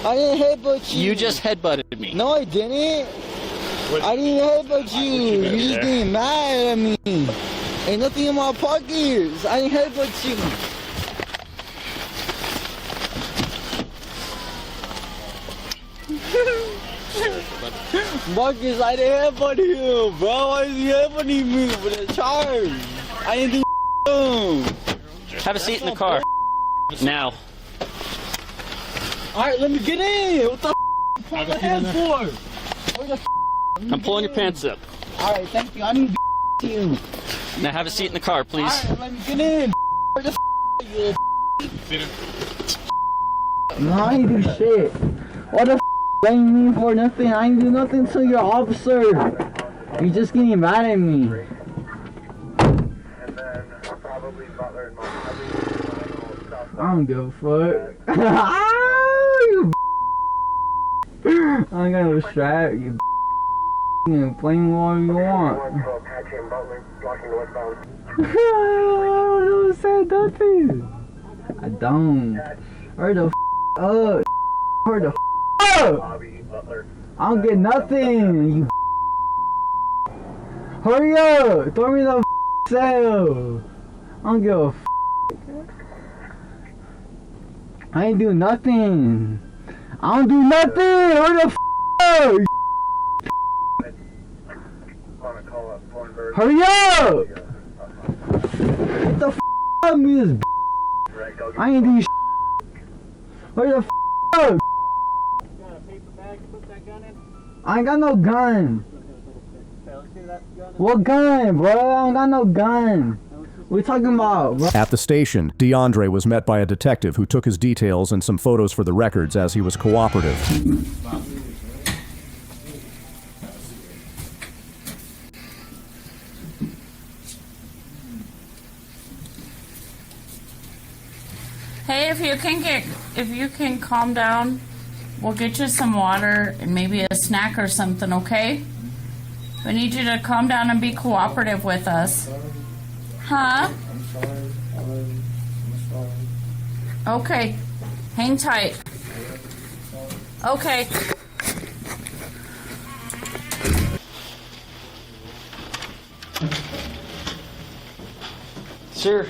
I didn't headbutt you. You just headbutted me. No, I didn't. I didn't headbutt you. You're just getting mad at me. Ain't nothing in my pockets. I didn't headbutt you. Marcus, I didn't headbutt him, bro. Why is he headbutting me with a charge? I didn't do. Have a seat in the car. Now. Alright, let me get in. What the f*** my hand for? Where the f*** I'm pulling your pants up. Alright, thank you. I need to you. Now have a seat in the car, please. Alright, let me get in. Where the you? No, I ain't do shit. What the blame me for nothing? I ain't do nothing to your officer. You're just getting mad at me. I don't give a fuck. I'm gonna strap you. You blame whatever you want. I don't say nothing. I don't. Hurry the up. Hurry the up. I don't get nothing. You hurry up. Throw me the cell. I don't give a I ain't do nothing. I don't do nothing. Hurry the up. Hurry up. Get the out of me, this I ain't do shit. Hurry the up. I ain't got no gun. What gun, bro? I don't got no gun. What are you talking about, bro? At the station, DeAndre was met by a detective who took his details and some photos for the records as he was cooperative. Hey, if you can calm down, we'll get you some water and maybe a snack or something, okay? We need you to calm down and be cooperative with us. Huh? Okay. Hang tight. Okay. Sir.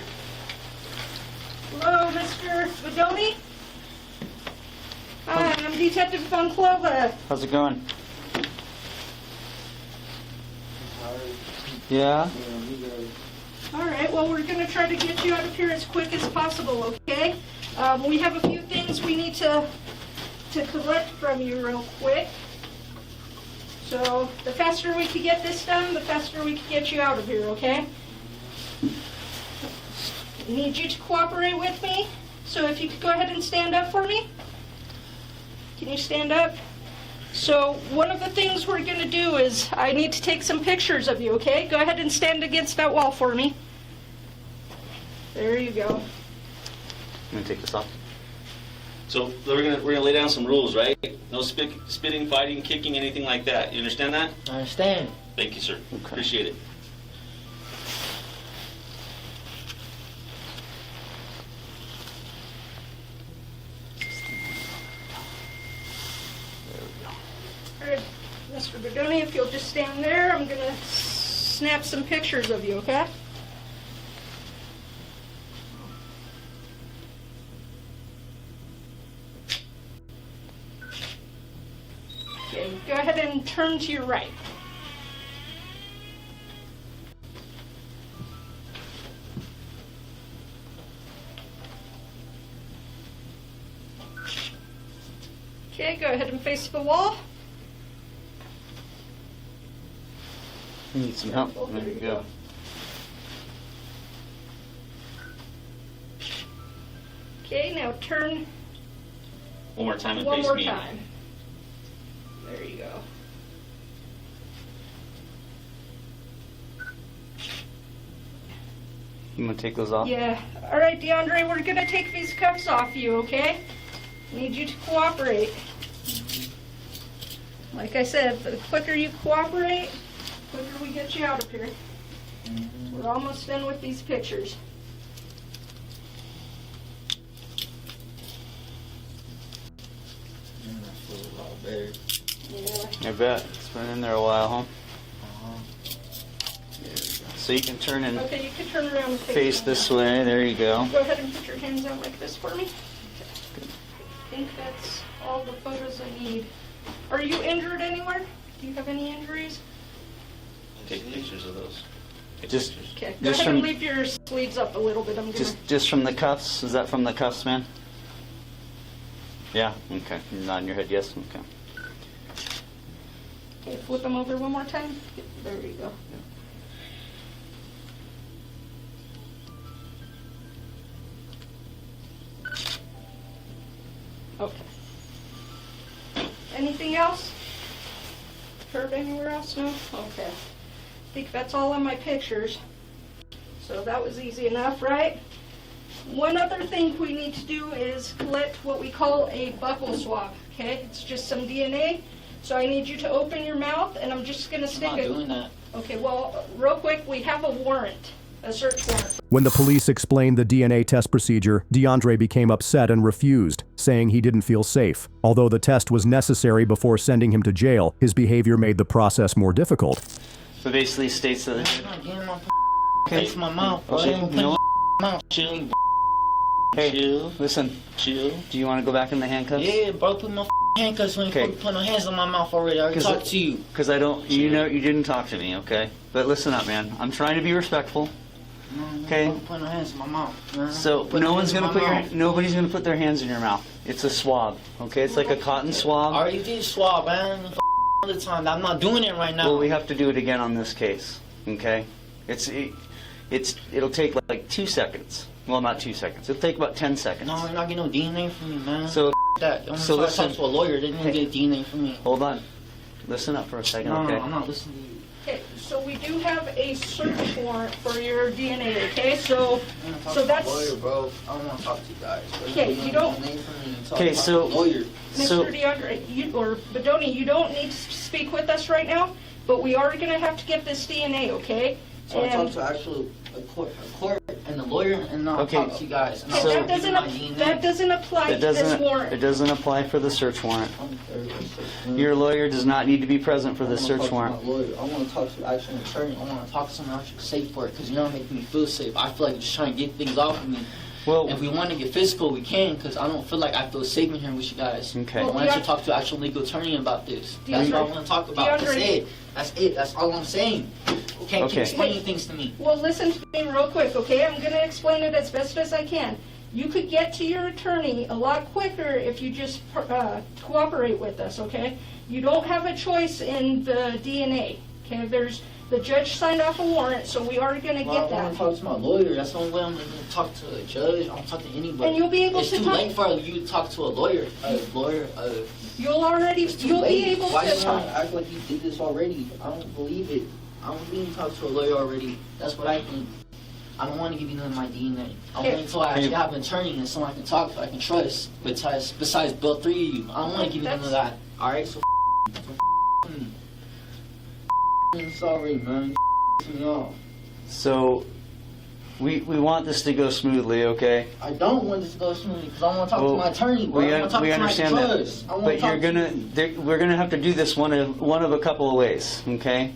Hello, Mr. Bedoni? Hi, I'm Detective Funklova. How's it going? Yeah? Alright, well, we're going to try to get you out of here as quick as possible, okay? We have a few things we need to collect from you real quick. So, the faster we can get this done, the faster we can get you out of here, okay? I need you to cooperate with me, so if you could go ahead and stand up for me. Can you stand up? So one of the things we're going to do is I need to take some pictures of you, okay? Go ahead and stand against that wall for me. There you go. I'm going to take this off. So we're gonna lay down some rules, right? No spitting, fighting, kicking, anything like that. You understand that? I understand. Thank you, sir. Okay. Appreciate it. Alright, Mr. Bedoni, if you'll just stand there, I'm going to snap some pictures of you, okay? Okay, go ahead and turn to your right. Okay, go ahead and face the wall. You need some help. There you go. Okay, now turn One more time and one face more me. time. There you go. You want to take those off? Yeah. All right, DeAndre, we're going to take these cuffs off you, okay? Need you to cooperate. Like I said, the quicker you cooperate, the quicker we get you out of here. We're almost done with these pictures. Yeah. I bet. It's been in there a while, huh? So you can turn and Okay, you can turn around and face me this now. way. There you go. Go ahead and put your hands out like this for me. I think that's all the photos I need. Are you injured anywhere? Do you have any injuries? Take pictures of those. Just, Okay, go just ahead and from leave your sleeves up a little bit. I'm gonna. just from the cuffs. Is that from the cuffs, man? Yeah. Okay. You're nodding your head. Yes. Okay. Okay, flip them over one more time. There you go. Okay. Anything else? Heard anywhere else? No? Okay. I think that's all on my pictures. So that was easy enough, right? One other thing we need to do is collect what we call a buccal swab, okay? It's just some DNA. So I need you to open your mouth, and I'm just going to stick it. I'm not doing that. Okay, well, real quick, we have a warrant, a search warrant. When the police explained the DNA test procedure, DeAndre became upset and refused, saying he didn't feel safe. Although the test was necessary before sending him to jail, his behavior made the process more difficult. So basically states that... I'm not getting my face in my mouth. Okay, you know what? Mouth. Chill. Hey, Chill. listen. Chill. Do you want to go back in the handcuffs? Yeah, bro, put my handcuffs when you put no hands on my mouth already. I already talked to you. Because I don't, you know, you didn't talk to me, okay? But listen up, man. I'm trying to be respectful. Okay. Put no hands in my mouth, man. So nobody's gonna put their hands in your mouth. It's a swab, okay? It's like a cotton swab. I already did swab, man. All the time. I'm not doing it right now. Well, we have to do it again on this case, okay? It'll take like 2 seconds. Well, not 2 seconds. It'll take about 10 seconds. No, you're not getting no DNA from me, man. So that. I'm so gonna listen. talk to a lawyer. They didn't get DNA from me. Hold on. Listen up for a second, No, okay? I'm not listening to you. Okay, so we do have a search warrant for your DNA, okay? So that's... Lawyer, bro. I don't want to talk to you guys. Okay, you don't... Okay, so... Lawyer. Mr. DeAndre, or Bedoni, you don't need to speak with us right now, but we are going to have to get this DNA, okay? So I talk to actually a court and a lawyer, and not talk to you guys. And so that doesn't apply to this warrant. It doesn't apply for the search warrant. Your lawyer does not need to be present for the search warrant. I want to talk to actually an attorney. I want to talk to someone actually safe for it, because you're not making me feel safe. I feel like you're just trying to get things off of me. Well, if we want to get physical, we can, because I don't feel like I feel safe in here with you guys. Okay. I want to talk to an actual legal attorney about this. That's what I want to talk about. That's it. That's it. That's all I'm saying. You can't keep explaining things to me. Well, listen to me real quick, okay? I'm going to explain it as best as I can. You could get to your attorney a lot quicker if you just cooperate with us, okay? You don't have a choice in the DNA, okay? The judge signed off a warrant, so we are going to get that. I want to talk to my lawyer. That's the only way I'm going to talk to a judge. I don't talk to anybody. And you'll be able to talk. It's too late for you to talk to a lawyer. You'll be able to. Why you trying to act like you did this already? I don't believe it. I don't think you talked to a lawyer already. That's what I think. I don't want to give you none of my DNA. I wait until I actually have an attorney and someone I can talk to, I can trust. Besides Bill 3 of you, I don't want to give you none of that. All right, so me. Sorry, man. Me off. So, we want this to go smoothly, okay? I don't want this to go smoothly because I want to talk to my attorney. Bro. We understand that, but we're gonna have to do this one of a couple of ways, okay?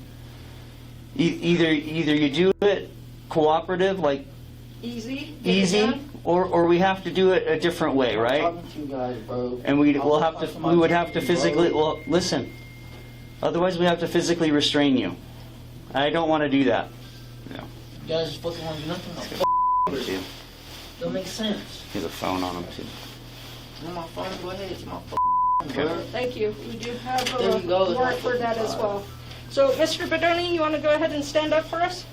Either you do it cooperative, like easy, or we have to do it a different way, right? I'm talking to you guys, bro. And we would have to physically. Well, listen. Otherwise, we have to physically restrain you. I don't want to do that. No. You guys just fucking want to do nothing. It don't make sense. He has a phone on him too. On my phone, go ahead. It's my phone. Thank you. We do have a warrant for that as well. So, Mr. Bedoni, you want to go ahead and stand up for us?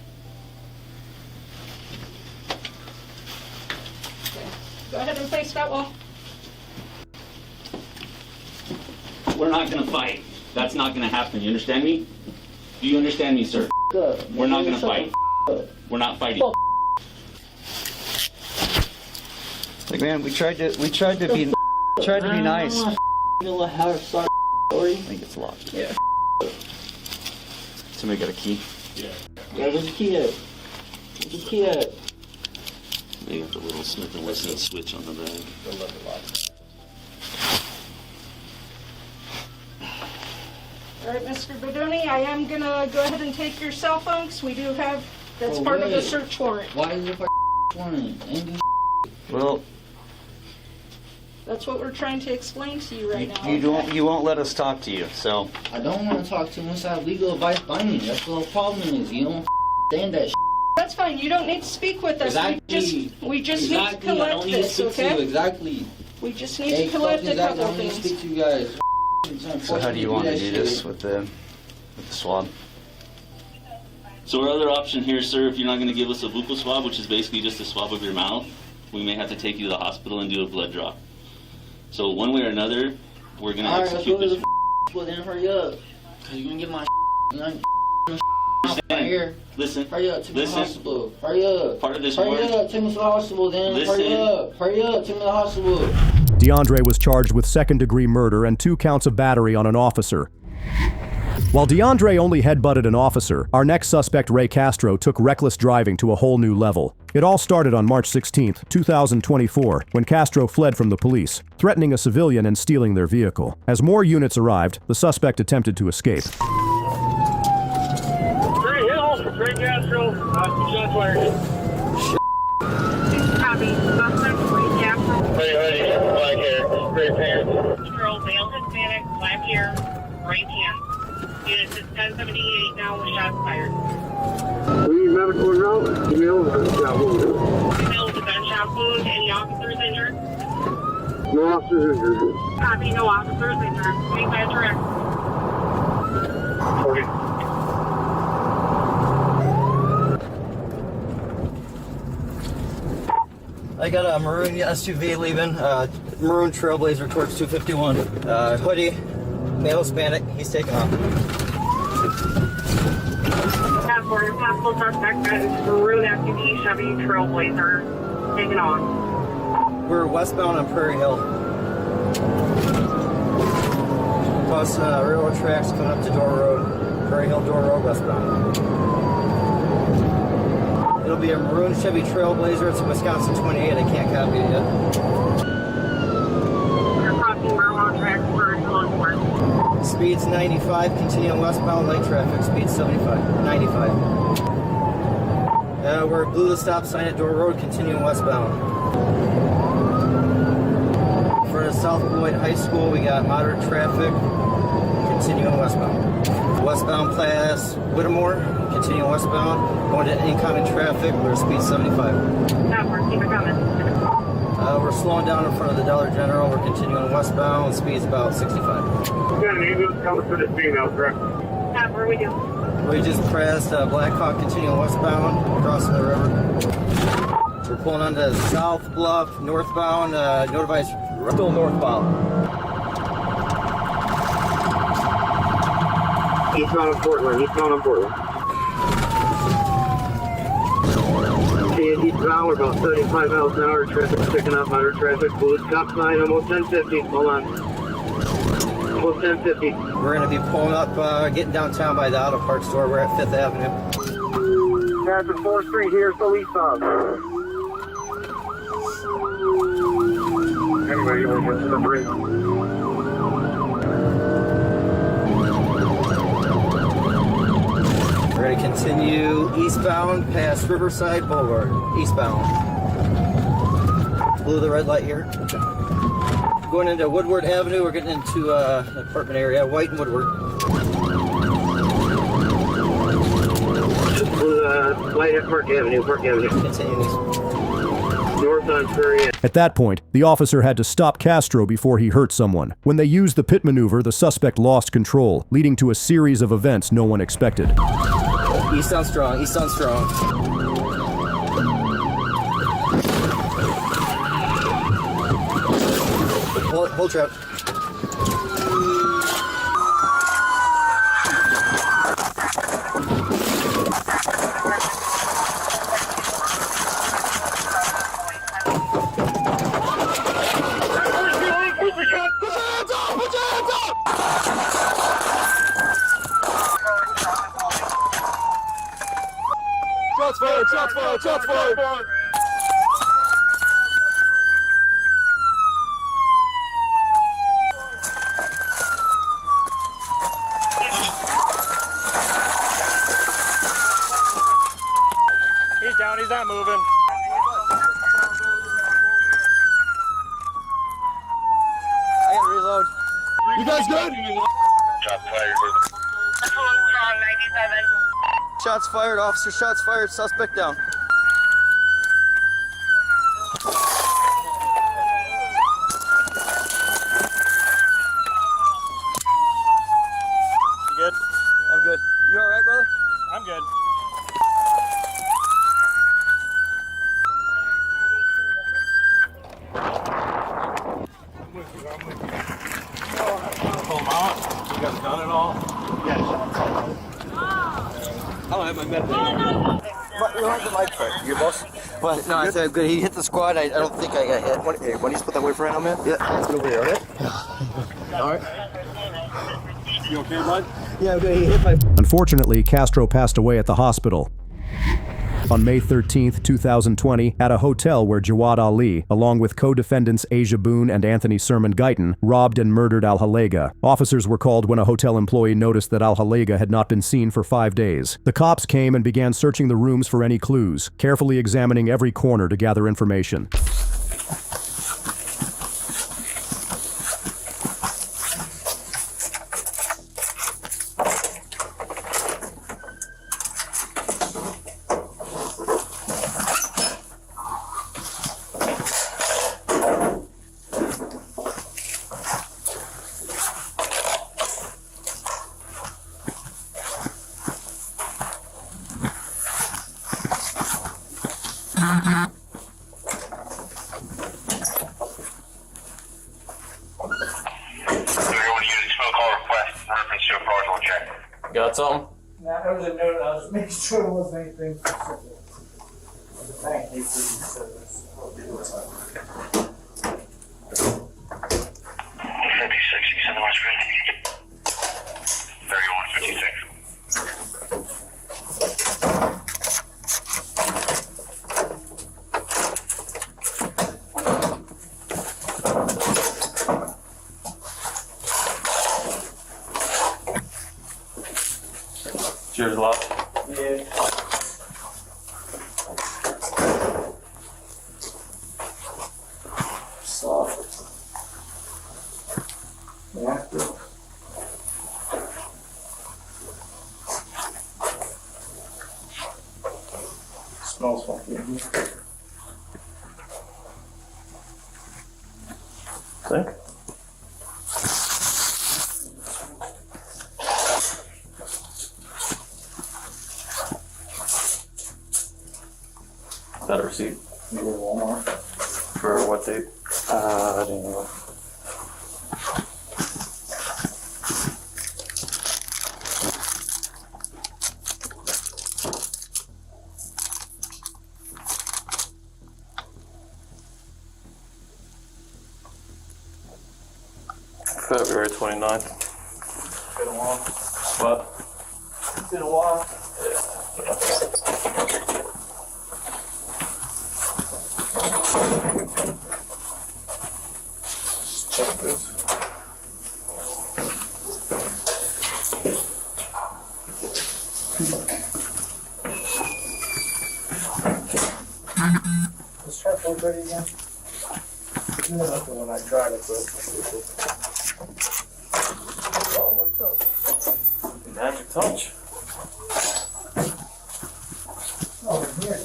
Okay. Go ahead and face that wall. We're not going to fight. That's not going to happen. You understand me? Do you understand me, sir? We're not going to fight. We're not fighting. Like, man, we tried to be nice. I think it's locked. Yeah. Somebody got a key? Yeah. Where's the key at? Where's the key at? They got the little Smith & Wesson switch on the back. All right, Mr. Bedoni, I am going to go ahead and take your cell phone because we do have, that's part of the search warrant. Why is it warrant? Well, that's what we're trying to explain to you right now. You won't let us talk to you, so. I don't want to talk to you unless I have legal advice by me. That's what the problem is. You don't stand that shit. That's fine. You don't need to speak with us. Exactly. We just need to collect this, okay? Exactly. We just need to collect a couple of things. Speak to you guys. So how do you want to do this with the... with the swab. So our other option here, sir, if you're not going to give us a buccal swab, which is basically just a swab of your mouth, we may have to take you to the hospital and do a blood draw. So one way or another, we're going to execute this. Well, then hurry up. Cause you're gonna get my right here. Listen. Hurry up, take me to the hospital. Hurry up. Part of this hurry warrant. up, take me to the hospital, then. Hurry up. Hurry up, take me to the hospital. DeAndre was charged with second-degree murder and 2 counts of battery on an officer. While DeAndre only headbutted an officer, our next suspect, Ray Castro, took reckless driving to a whole new level. It all started on March 16, 2024, when Castro fled from the police, threatening a civilian and stealing their vehicle. As more units arrived, the suspect attempted to escape. Ray Hill, Ray Castro, shots fired. Copy. Suspect, Ray Castro. Ray hoodie, black hair, gray pants. Girl, male Hispanic, black hair, right hand. Unit is 1078 now with shots fired. We need medical route. Female with a gunshot wound. Female with a gunshot wound. Any officers injured? No officers injured. Copy, no officers injured. 25 direct. 40. I got a maroon SUV leaving, maroon Trailblazer towards 251. Hoodie, male Hispanic, he's taking off. For possible suspect that is maroon SUV Chevy Trailblazer taken off. We're westbound on Prairie Hill. Plus railroad tracks coming up to Door Road, Prairie Hill Door Road westbound. It'll be a maroon Chevy Trailblazer. It's a Wisconsin 28. I can't copy it yet. We're crossing railroad tracks for Hillsworth. Speed's 95, continuing westbound, light traffic, speed 95, 95. We're blue the stop sign at Door Road, continuing westbound. For the South Beloit High School, we got moderate traffic, continuing westbound. Westbound past Whittemore, continuing westbound, going to incoming traffic, we're speed 75. Keep it coming. We're slowing down in front of the Dollar General, we're continuing westbound, speed's about 65. We got an ambulance coming for this female, correct? Where we do? We just passed Black Hawk, continuing westbound, crossing the river. We're pulling onto South Bluff, northbound, no device, still northbound. Eastbound on Portland, eastbound on Portland. Eastbound, we're about 35 miles an hour, traffic's picking up, moderate traffic, blue stop sign, almost 1050, hold on. Almost 1050. We're going to be pulling up, getting downtown by the auto parts store. We're at 5th Avenue. Passing 4th Street here, so eastbound. Anyway, you want to get to the bridge. We're going to continue eastbound past Riverside Boulevard, eastbound. Blue the red light here. Going into Woodward Avenue, we're getting into an apartment area, White and Woodward. Light at Park Avenue, Continue east. North on Prairie. At that point, the officer had to stop Castro before he hurt someone. When they used the pit maneuver, the suspect lost control, leading to a series of events no one expected. East on strong, east on strong. Hold trap. Shots fired, shots fired, shots fired. He's down, he's not moving. I gotta reload. You guys good? Shots fired. Strong 97. Shots fired, officer, shots fired, suspect down. You good? I'm good. Pull him out. You got a gun and all? Yes. I don't have my med. Your boss? But no, I said good. He hit the squad. I don't think I got hit. Why don't you put that away for right now, man? Yeah. Let's get over here, alright? Alright. You okay, bud? Yeah, I'm good. He hit my. Unfortunately, Castro passed away at the hospital on May 13, 2020, at a hotel where Jawad Ali, along with co-defendants Asia Boone and Anthony Sermon Guyton, robbed and murdered Al-Halega. Officers were called when a hotel employee noticed that Al-Halega had not been seen for 5 days. The cops came and began searching the rooms for any clues, carefully examining every corner to gather information. Got something? No, I was a note. I was making sure there wasn't anything specific. Thank you for your service. 56, you send the watch screen. 3156. Cheers, love. Yeah. Soft. Yeah. Smells funky. Think? That a receipt? You go to Walmart. For what date? I didn't know. February 29th. Been a while. What? It's been a while. Check this. Let's try 430 again. No, that's the one I tried it with. Oh, what's up? Magic touch. Oh, here.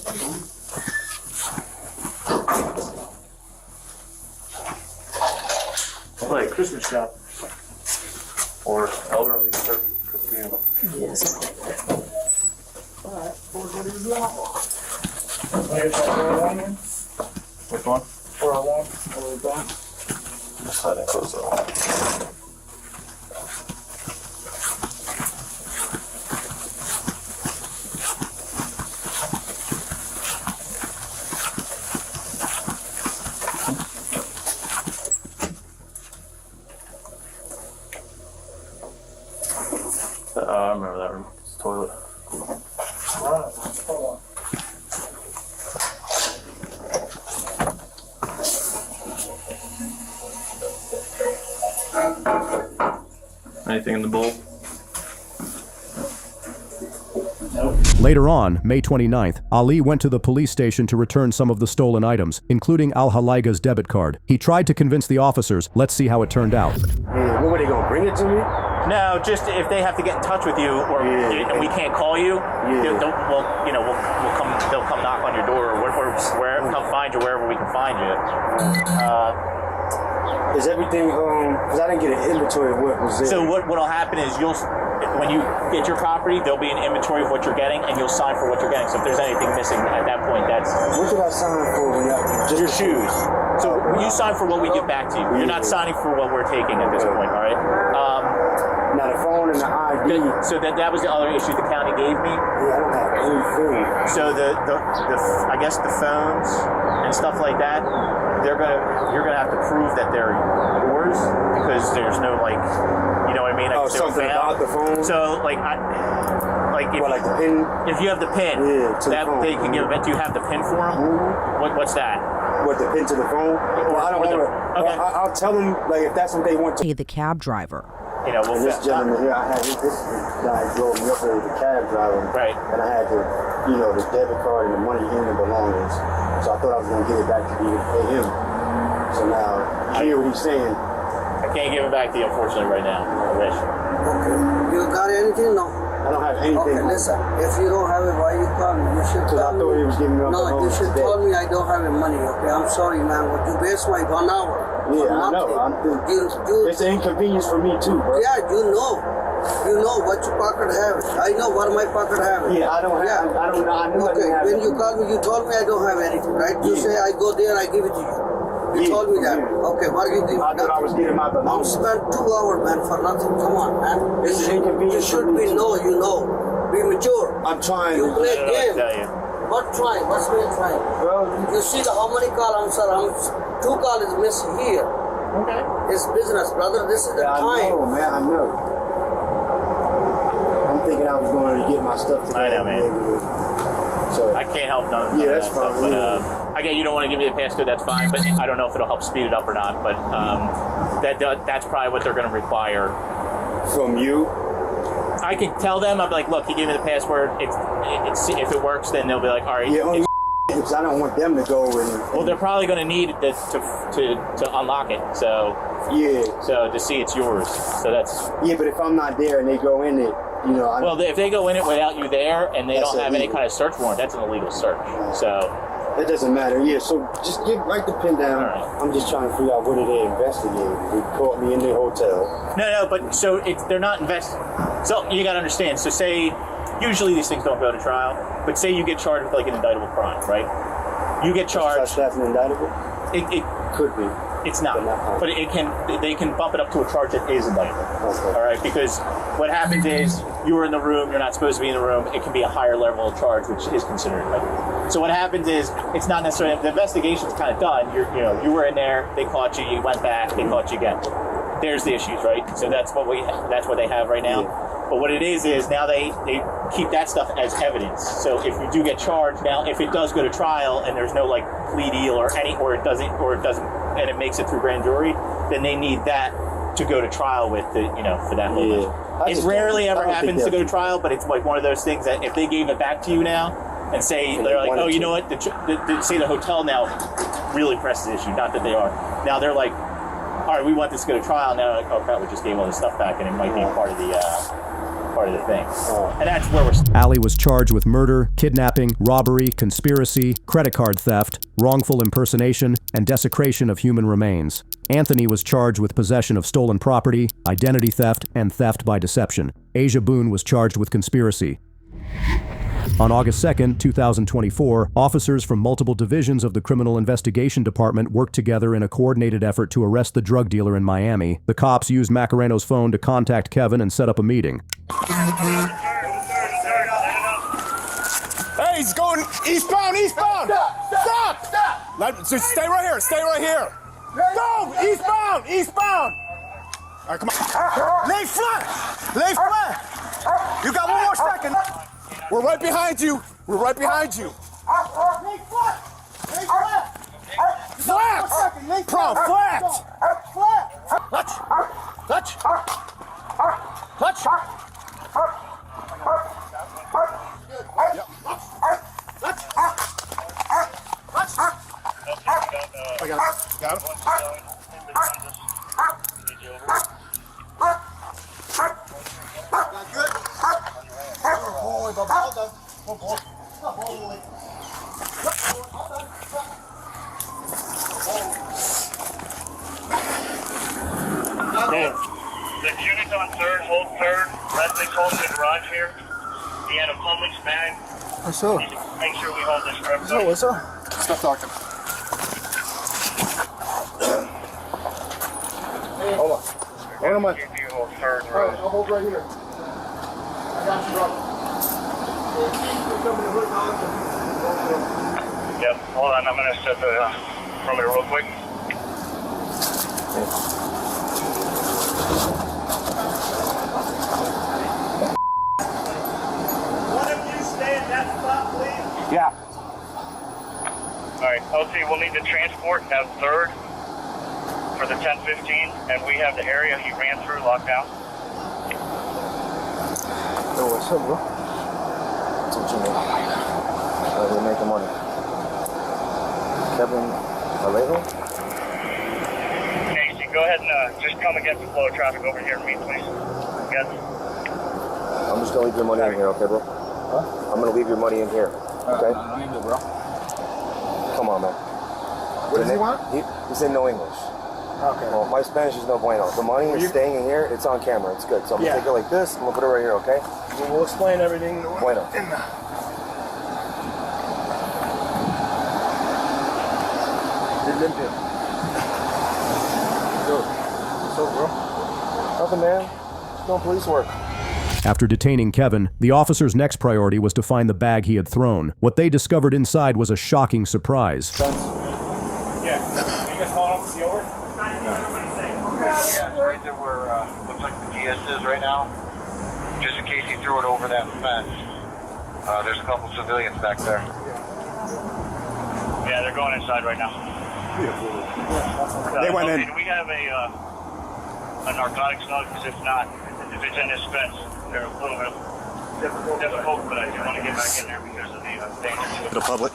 Like Christmas shop. or elderly perfume. Yes. Alright, 430 is long. Here's that 401. Which one? 401. All the way back. Just I didn't close that one. I remember that room. It's the toilet. Alright, hold on. Anything in the bowl? Later on, May 29th, Ali went to the police station to return some of the stolen items, including Al-Halega's debit card. He tried to convince the officers. Let's see how it turned out. Yeah, what were they gonna bring it to me? No, just if they have to get in touch with you, or and we can't call you, they'll come knock on your door, or wherever, come find you wherever we can find you. Is everything because I didn't get an inventory of what was there. So what'll happen is when you get your property, there'll be an inventory of what you're getting, and you'll sign for what you're getting. So if there's anything missing at that point, that's what did I sign for when y'all just your shoes. So You sign for what we give back to you. You're not signing for what we're taking at this point, all right? Now the phone and the ID. So that was the other issue the county gave me. Yeah, I don't have anything. So the I guess the phones and stuff like that, you're gonna have to prove that they're yours because there's no like, you know what I mean? Like, something about the phone. So like like the pin. If you have the pin, that they can give it. Do you have the pin for them? Mm-hmm. What's that? What, the pin to the phone? Well, I don't know. Okay. I'll tell them like if that's what they want to. The cab driver. You know, this gentleman here, I had this guy drove me up there with the cab driver, right? And I had the debit card and the money in the belongings. So I thought I was gonna give it back to you to pay him. So now I hear what he's saying. I can't give it back to you, unfortunately, right now. I wish. Okay. You got anything? No. I don't have anything. Okay, listen. If you don't have it, why you call me? You should tell me. I thought he was giving me up. No, you should tell me I don't have the money. Okay, I'm sorry, man. But you waste my 1 hour. Yeah, I know. It's an inconvenience for me too, bro. Yeah, you know. You know what your pocket have. I know what my pocket have. Yeah, I don't have. I don't know. I knew okay, I when you called me, you told me I don't have anything, right? You say I go there, I give it to you. You told me that. Okay, what are you doing? I thought I was getting my belongings. Don't spend 2 hours, man, for nothing. Come on, man. It's an inconvenience. You should be you know. Be mature. I'm trying. You play game. What trying? What's me trying? Well, you see how many calls I'm 2 calls is missing here. Okay. It's business, brother. This is the time. I know, man. I know. I'm thinking I was going to get my stuff together. I know, man. So I can't help none of that's that stuff, fine. But I get you don't want to give me the passcode. That's fine, but I don't know if it'll help speed it up or not. But that's probably what they're going to require from you. I can tell them. I'm like, look, he gave me the password. It's if it works, then they'll be like, all right. Yeah, because I don't want them to go and. Well, they're probably going to need this to unlock it. So yeah. So to see it's yours. So that's. Yeah, but if I'm not there and they go in it, you know. Well, if they go in it without you there and they don't have illegal. any kind of search warrant, that's an illegal search. So. It doesn't matter. Yeah. So just write the pin down. Right. I'm just trying to figure out what are they investigating. They caught me in the hotel. No, but so they're not So you got to understand. So say, usually these things don't go to trial, but say you get charged with like an indictable crime, right? You get charged. That's an indictable. It could be. It's not, but they can bump it up to a charge that is indictable. Okay. All right, because what happens is you were in the room, you're not supposed to be in the room. It can be a higher level of charge, which is considered indictable. So what happens is it's not necessarily the investigation's kind of done. You were in there, they caught you, you went back, they caught you again. There's the issues, right? So that's what they have right now. Yeah. But what it is now they keep that stuff as evidence. So if you do get charged now, if it does go to trial and there's no like plea deal or it doesn't and it makes it through grand jury, then they need that to go to trial with for that whole thing. It rarely ever happens to go to trial, but it's like one of those things that if they gave it back to you now and say they're like, oh, you know what, say the hotel now really presses the issue, not that they are. Now they're like, all right, we want this to go to trial. Now, like, oh crap, we just gave all this stuff back, and it might be part of the thing. And that's where we're. Ali was charged with murder, kidnapping, robbery, conspiracy, credit card theft, wrongful impersonation, and desecration of human remains. Anthony was charged with possession of stolen property, identity theft, and theft by deception. Asia Boone was charged with conspiracy. On August 2nd, 2024, officers from multiple divisions of the Criminal Investigation Department worked together in a coordinated effort to arrest the drug dealer in Miami. The cops used Macareno's phone to contact Kevin and set up a meeting. Hey, he's going eastbound! Stop! Just stay right here! Go! Eastbound! All right, come on. Lay flat! You got 1 more second. We're right behind you. Flat! Pro, flat! Clutch! I got him. The unit on third, hold third. Leslie Colton in the garage here. He had a public span. What's up? Make sure we hold this for everybody. What's up? Stop talking. And on my... If you hold third All row. right, I'll hold right here. I got you, brother. Yep, hold on, I'm gonna set the perimeter real quick. One of you stay in that spot, please. Yeah. Alright, LT, we'll need to transport at third for the 1015, and we have the area he ran through locked down. Yo, what's up, bro? What's up, Jimmy? How are you making money? Kevin Alejo? Casey, go ahead and just come against the flow of traffic over here to me, please. Yes. I'm just gonna leave your money in here, okay, bro? Huh? I'm gonna leave your money in here, okay? I need it, bro. Come on, man. What does he want? He said no English. Okay. Well, my Spanish is no bueno. The money is staying in here. It's on camera. It's good. So I'm gonna take it like this. I'm gonna put it right here, okay? We'll explain everything. Bueno. Nothing, man. Just doing police work. After detaining Kevin, the officer's next priority was to find the bag he had thrown. What they discovered inside was a shocking surprise. Yeah. You guys calling off the C over? Yeah, right there where looks like the GS is right now. Just in case he threw it over that fence. There's a couple civilians back there. Yeah, they're going inside right now. They went in. Do we have a narcotics note? Because if not, if it's in this fence, they're a little bit difficult, but I do want to get back in there because of the danger to The public.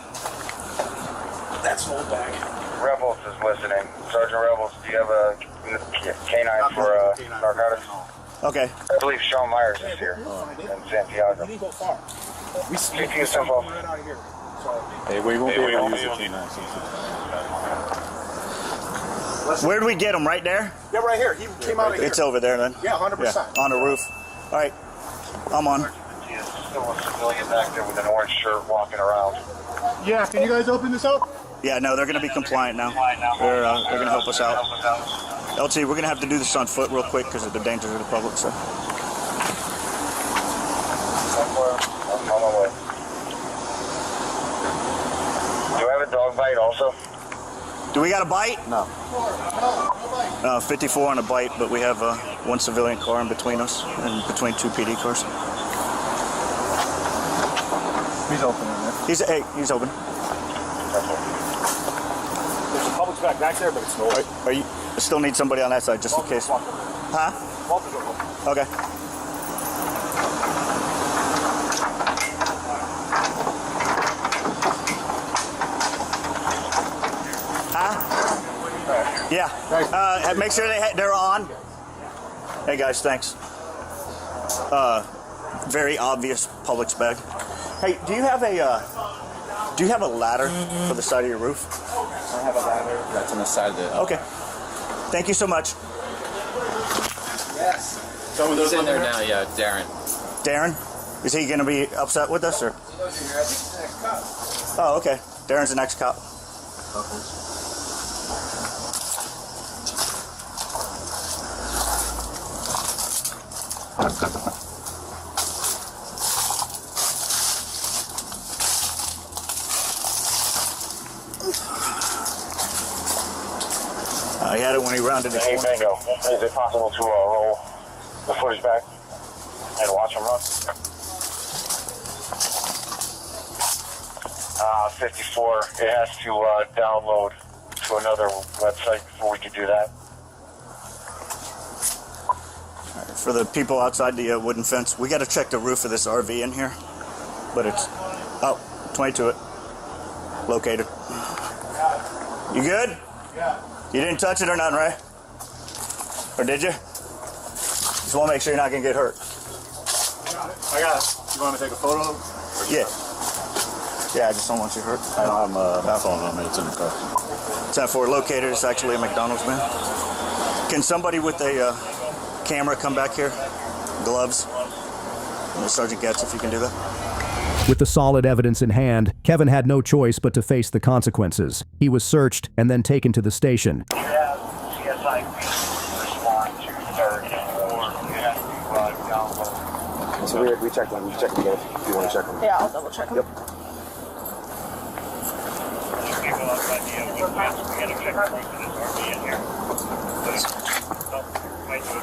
That's an old bag. Rebels is listening. Sergeant Rebels, do you have a canine for narcotics? Okay. I believe Sean Myers is here in Santiago. We didn't go far. We Speaking of simple. right out of here. So. Hey, we won't be able to use the canine. Where do we get him? Right there? Yeah, right here. He came out of here. It's over there then? Yeah, 100%. On the roof. All right. I'm on. Still a civilian back there with an orange shirt walking around. Yeah, can you guys open this up? Yeah, no, they're going to be compliant now. They're going to help us out. LT, we're going to have to do this on foot real quick because of the danger to the public. So. I'm on my way. Do I have a dog bite also? Do we got a bite? No. 54 on a bite, but we have one civilian car in between us and between two PD cars. He's open in there. He's open. There's a public back there, but it's no. Are you still need somebody on that side just in case? Huh? Okay. Huh? Yeah. Make sure they're on. Hey guys, thanks. Very obvious Publix bag. Hey, do you have a ladder for the side of your roof? I have a ladder that's on the side of the... Okay. Thank you so much. Yes. He's in there now, yeah, Darren. Darren? Is he going to be upset with us, or? Oh, okay. Darren's the next cop. He had it when he rounded the Hey, corner. Bingo. Is it possible to roll the footage back and watch him run? 54. It has to download to another website before we can do that. For the people outside the wooden fence, we got to check the roof of this RV in here. But it's, 22 it. Located. You good? Yeah. You didn't touch it or nothing, right? Or did you? Just want to make sure you're not going to get hurt. I got it. You want me to take a photo? Yeah. Yeah, I just don't want you hurt. I don't have my phone on me. It's in the car. 10-4 located. It's actually a McDonald's, man. Can somebody with a camera come back here? Gloves. And Sergeant Getz, if you can do that. With the solid evidence in hand, Kevin had no choice but to face the consequences. He was searched and then taken to the station. You have CSI like respond to third or you have to download. So we checked them. We checked them both. If you want to check them. Yeah, I'll double check them. Yep. Give a rough idea of what maps we gotta check for this RV in here. So, might be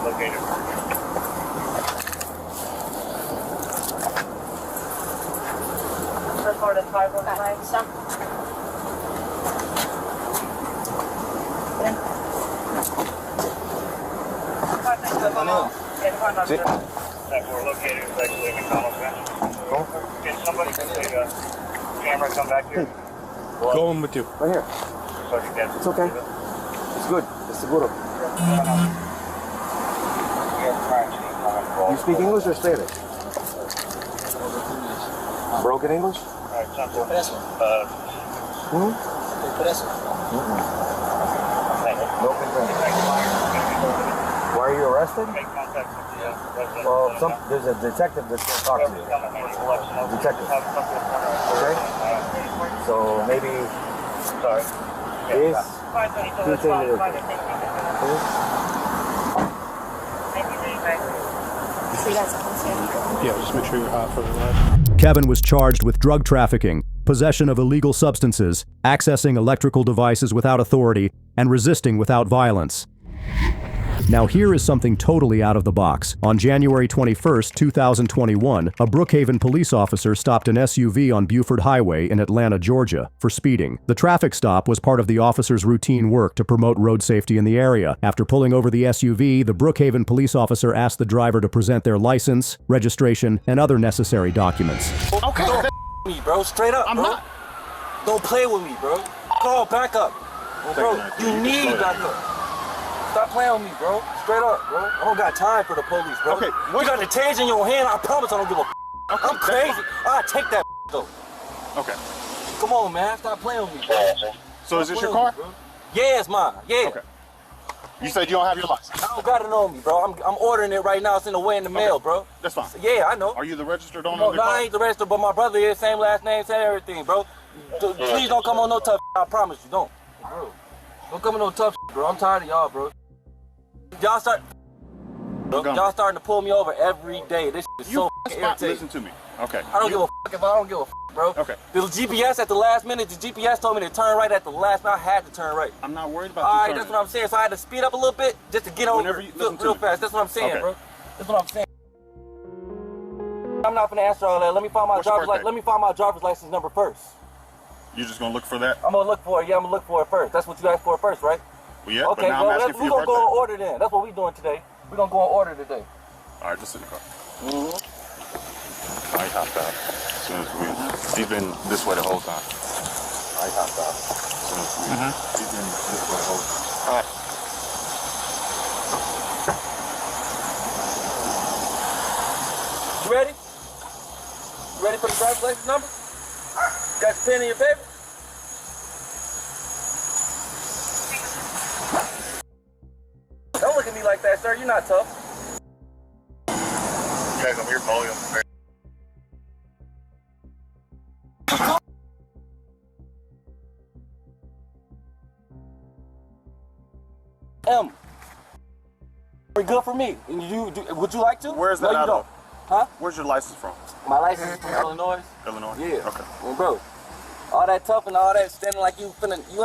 located. Report at 519, some. Sí. That we're located exactly in McDonald's, man. Can somebody get the camera come back here? Going with you. Right here. So I can get It's okay. It's good. It's seguro. You speak English or Spanish? Broken English? Alright, something. No complaint. Why are you arrested? Make contact with the resident. Well, there's a detective that's going to talk to you. Detective. Okay? So maybe Sorry. this. Yeah, just make sure you're hot for the ride. Kevin was charged with drug trafficking, possession of illegal substances, accessing electrical devices without authority, and resisting without violence. Now here is something totally out of the box. On January 21st, 2021, a Brookhaven police officer stopped an SUV on Buford Highway in Atlanta, Georgia, for speeding. The traffic stop was part of the officer's routine work to promote road safety in the area. After pulling over the SUV, the Brookhaven police officer asked the driver to present their license, registration, and other necessary documents. Okay, don't me, bro. Straight up, bro. Don't play with me, bro. Call back up. Bro, you need backup. Stop playing with me, bro. Straight up, bro. I don't got time for the police, bro. Okay, you got the taser in your hand. I promise I don't give a okay, I'm crazy. I'll take that though. Okay. Come on, man. Stop playing with me, bro. So is this your car? Yeah, it's mine. Yeah. Okay. You said you don't have your license. I don't got it on me, bro. I'm ordering it right now. It's in the way in the mail, bro. That's fine. Yeah, I know. Are you the registered owner No, of the car? I ain't the registered, but my brother is. Same last name, same everything, bro. Please don't come on no tough shit. I promise you, don't. Bro. Don't come on no tough shit, bro. I'm tired of y'all, bro. Y'all starting to pull me over every day. This shit is so irritating. Listen to me. Okay. I don't give a fuck if I don't give a fuck, bro. Okay. The GPS at the last minute, the GPS told me to turn right at the last minute. I had to turn right. I'm not worried about All right, that's what I'm saying. So I had to speed up a little bit just to get over real fast. That's what I'm saying, bro. That's what I'm saying. I'm not gonna answer all that. Let me find my driver's license. Let me find my driver's license number first. You just gonna look for that? I'm gonna look for it. Yeah, I'm gonna look for it first. That's what you asked for first, right? Well, yeah, okay, but now I'm asking for we're your gonna go in order then. That's what we're doing today. We're gonna go in order today. All right, just sit in the car. I hopped out as soon as he's been this way the whole time. I hopped out as soon as he's been this way the whole time. All right. You ready? You ready for the driver's license number? Got the pen in your paper? Don't look at me like that, sir. You're not tough. You guys, I'm here volume. Very good for me. And would you like to? Where's that out of? Huh? Where's your license from? My license is from Illinois. Illinois? Yeah. Okay. Well, bro, all that tough and all that standing like you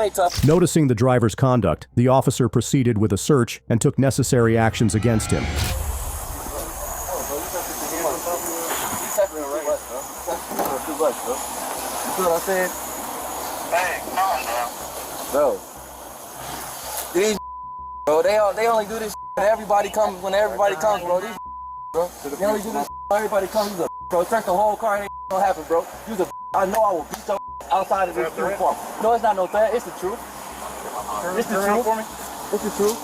ain't tough. Noticing the driver's conduct, the officer proceeded with a search and took necessary actions against him. You see what I said? Hey, come on, Bro. These bro, they only do this when everybody comes, bro. These bro. They only do this when everybody comes. You's a bro. Search the whole car and ain't gonna happen, bro. You's a I know I will beat your outside of this uniform. No, it's not no threat. It's the truth. It's the truth. It's the truth.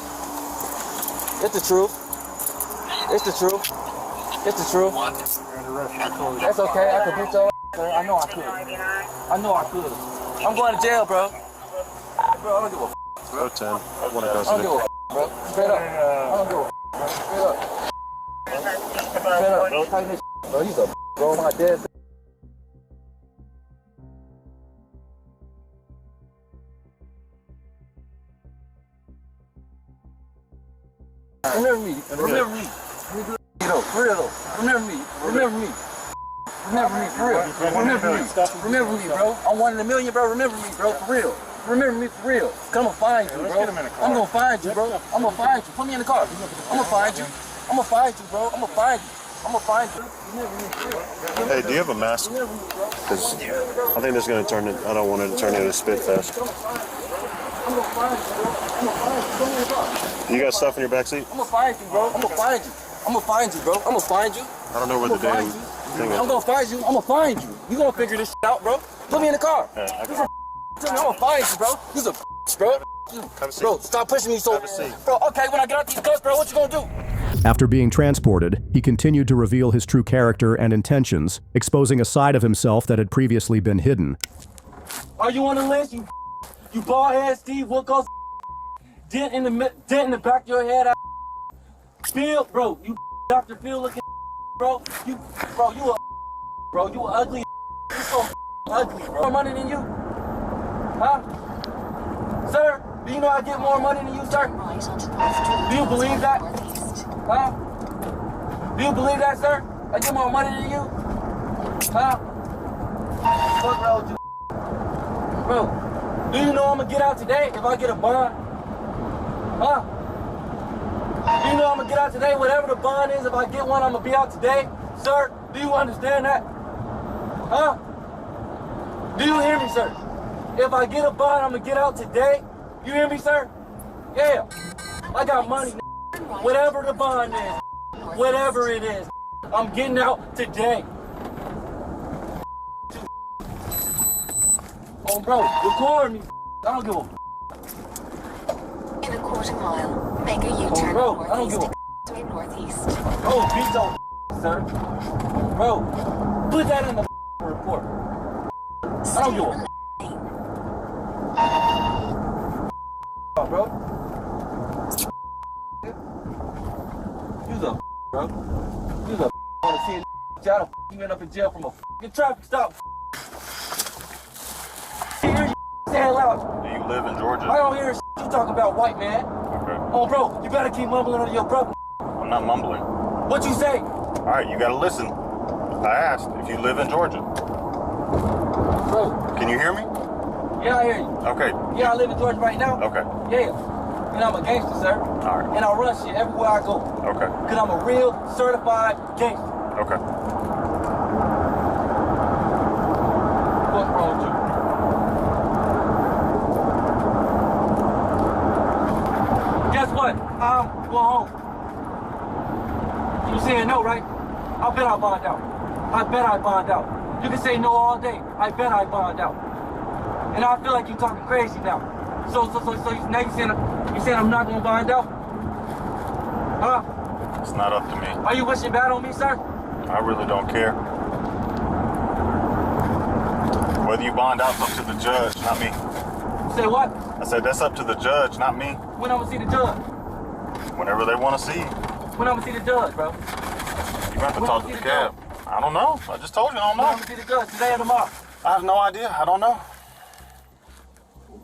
It's the truth. It's the truth. It's the truth. That's okay. I could beat your ass, sir. I know I could. I know I could. I'm going to jail, bro. Bro, I don't give a f. Bro, 10. I want to go I don't give a f, bro. Straight up. I don't give a f, bro. Straight up. Straight up, bro. Tighten this bro. He's a bro. My dad. Remember me. Remember me. Let me do it though. For real though. Remember me. Remember me. Remember me for real. Remember me. Remember me, bro. I'm 1 in a million, bro. Remember me, bro. For real. Remember me for real. Come and find you, bro. I'm gonna find you, bro. I'm gonna find you. Put me in the car. I'm gonna find you. I'm gonna find you, bro. I'm gonna find you. I'm gonna find you. Remember me for real. Hey, do you have a mask? Because I think this is going to turn it, I don't want it to turn into a spit fest. I'm gonna find you, bro. I'm gonna find you. Put me in the car. You got stuff in your backseat? I'm gonna find you, bro. I'm gonna find you. I'm gonna find you, bro. I'm gonna find you. I don't know where the damn thing is. I'm gonna find you. I'm gonna find you. You gonna figure this shit out, bro. Put me in the car. I'm gonna find you, bro. You's a bro. Bro, stop pushing me so. Bro, okay, when I get out these guns, bro, what you gonna do? After being transported, he continued to reveal his true character and intentions, exposing a side of himself that had previously been hidden. Are you on the list? You bald head Steve Wilkos, dent in the back of your head. Phil, bro, you Dr. Phil looking, bro. You a ugly. You so ugly, bro. More money than you, huh? Sir, do you know I get more money than you, sir? Do you believe that? Huh? Do you believe that, sir? I get more money than you? Huh? What's wrong with you? Bro, do you know I'm gonna get out today if I get a bond? Huh? Do you know I'm gonna get out today? Whatever the bond is, if I get one, I'm gonna be out today? Sir, do you understand that? Huh? Do you hear me, sir? If I get a bond, I'm gonna get out today. You hear me, sir? Yeah. I got money. Whatever the bond is, whatever it is, I'm getting out today. Oh, bro, record me. I don't give a In a quarter mile, make a U-turn northeast. Bro, beat your sir. Bro, put that in the report. I don't give a bro. You's a bro. You's a wanna see a y'all you end up in jail from a fucking traffic stop. Hear you say it loud. Do you live in Georgia? I don't hear you talk about white man. Okay. Oh bro, you better keep mumbling under your breath. I'm not mumbling. What you say? Alright, you gotta listen. I asked if you live in Georgia. Bro. Can you hear me? Yeah, I hear you. Okay. Yeah, I live in Georgia right now. Okay. Yeah. And I'm a gangster, sir. Alright. And I run shit everywhere I go. Okay. Because I'm a real certified gangster. Okay. What's wrong with you? Guess what? I'm going home. You saying no, right? I bet I bond out. I bet I bond out. You can say no all day. I bet I bond out. And I feel like you're talking crazy now. So now you saying I'm not gonna bond out? Huh? It's not up to me. Are you wishing bad on me, sir? I really don't care. Whether you bond out's up to the judge, not me. Say what? I said that's up to the judge, not me. When I'm gonna see the judge? Whenever they want to see you. When I'm gonna see the judge, bro? You have to talk to the cab. I don't know. I just told you I don't know. When I'm gonna see the judge, today or tomorrow? I have no idea. I don't know.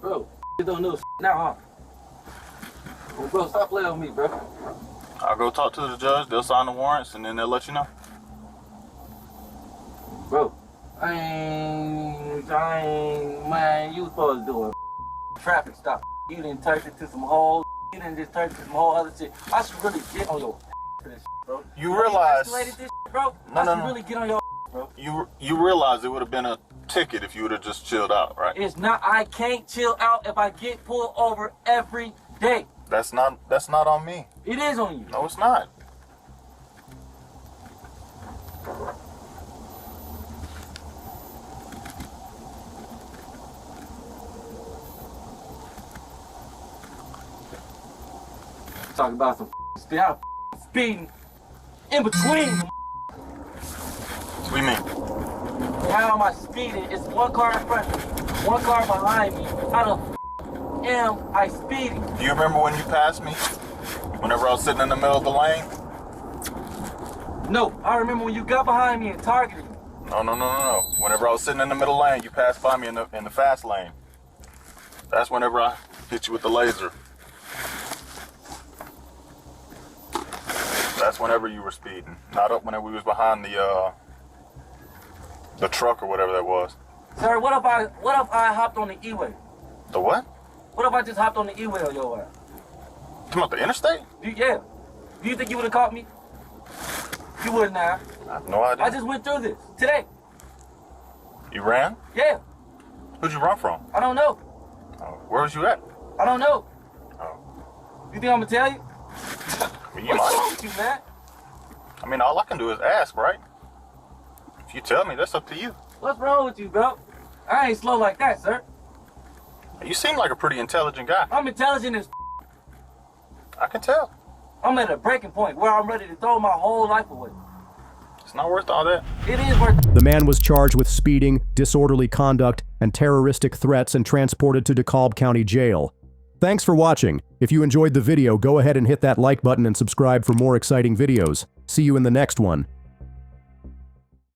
Bro, you don't know now, huh? Well, bro, stop playing with me, bro. I'll go talk to the judge. They'll sign the warrants, and then they'll let you know. Bro, I ain't, man, you supposed to do a traffic stop. You didn't turn it to some whole, you didn't just turn it to some whole other shit. I should really get on your for this shit, bro. You realize... You escalated this shit, bro? No, I should really get on your bro. You realize it would have been a ticket if you would have just chilled out, right? It's not, I can't chill out if I get pulled over every day. That's not on me. It is on you. No, it's not. Talking about some speed. I'm speeding in between. What do you mean? How am I speeding? It's one car in front of me, one car behind me. How the am I speeding? Do you remember when you passed me? Whenever I was sitting in the middle of the lane? No, I remember when you got behind me and targeted me. No. Whenever I was sitting in the middle lane, you passed by me in the fast lane. That's whenever I hit you with the laser. whenever you were speeding, not up whenever we was behind the truck or whatever that was. Sir, what if I hopped on the E-way? The what? What if I just hopped on the E-way on your ass? Come out the interstate? Yeah. Do you think you would have caught me? You wouldn't have. I have no idea. I just went through this today. You ran? Yeah. Who'd you run from? I don't know. Oh, where was you at? I don't know. Oh. You think I'm gonna tell you? I mean, you might. You mad? I mean, all I can do is ask, right? If you tell me, that's up to you. What's wrong with you, bro? I ain't slow like that, sir. You seem like a pretty intelligent guy. I'm intelligent as I can tell. I'm at a breaking point where I'm ready to throw my whole life away. It's not worth all that. It is worth it. The man was charged with speeding, disorderly conduct, and terroristic threats and transported to DeKalb County Jail. Thanks for watching. If you enjoyed the video, go ahead and hit that like button and subscribe for more exciting videos. See you in the next one.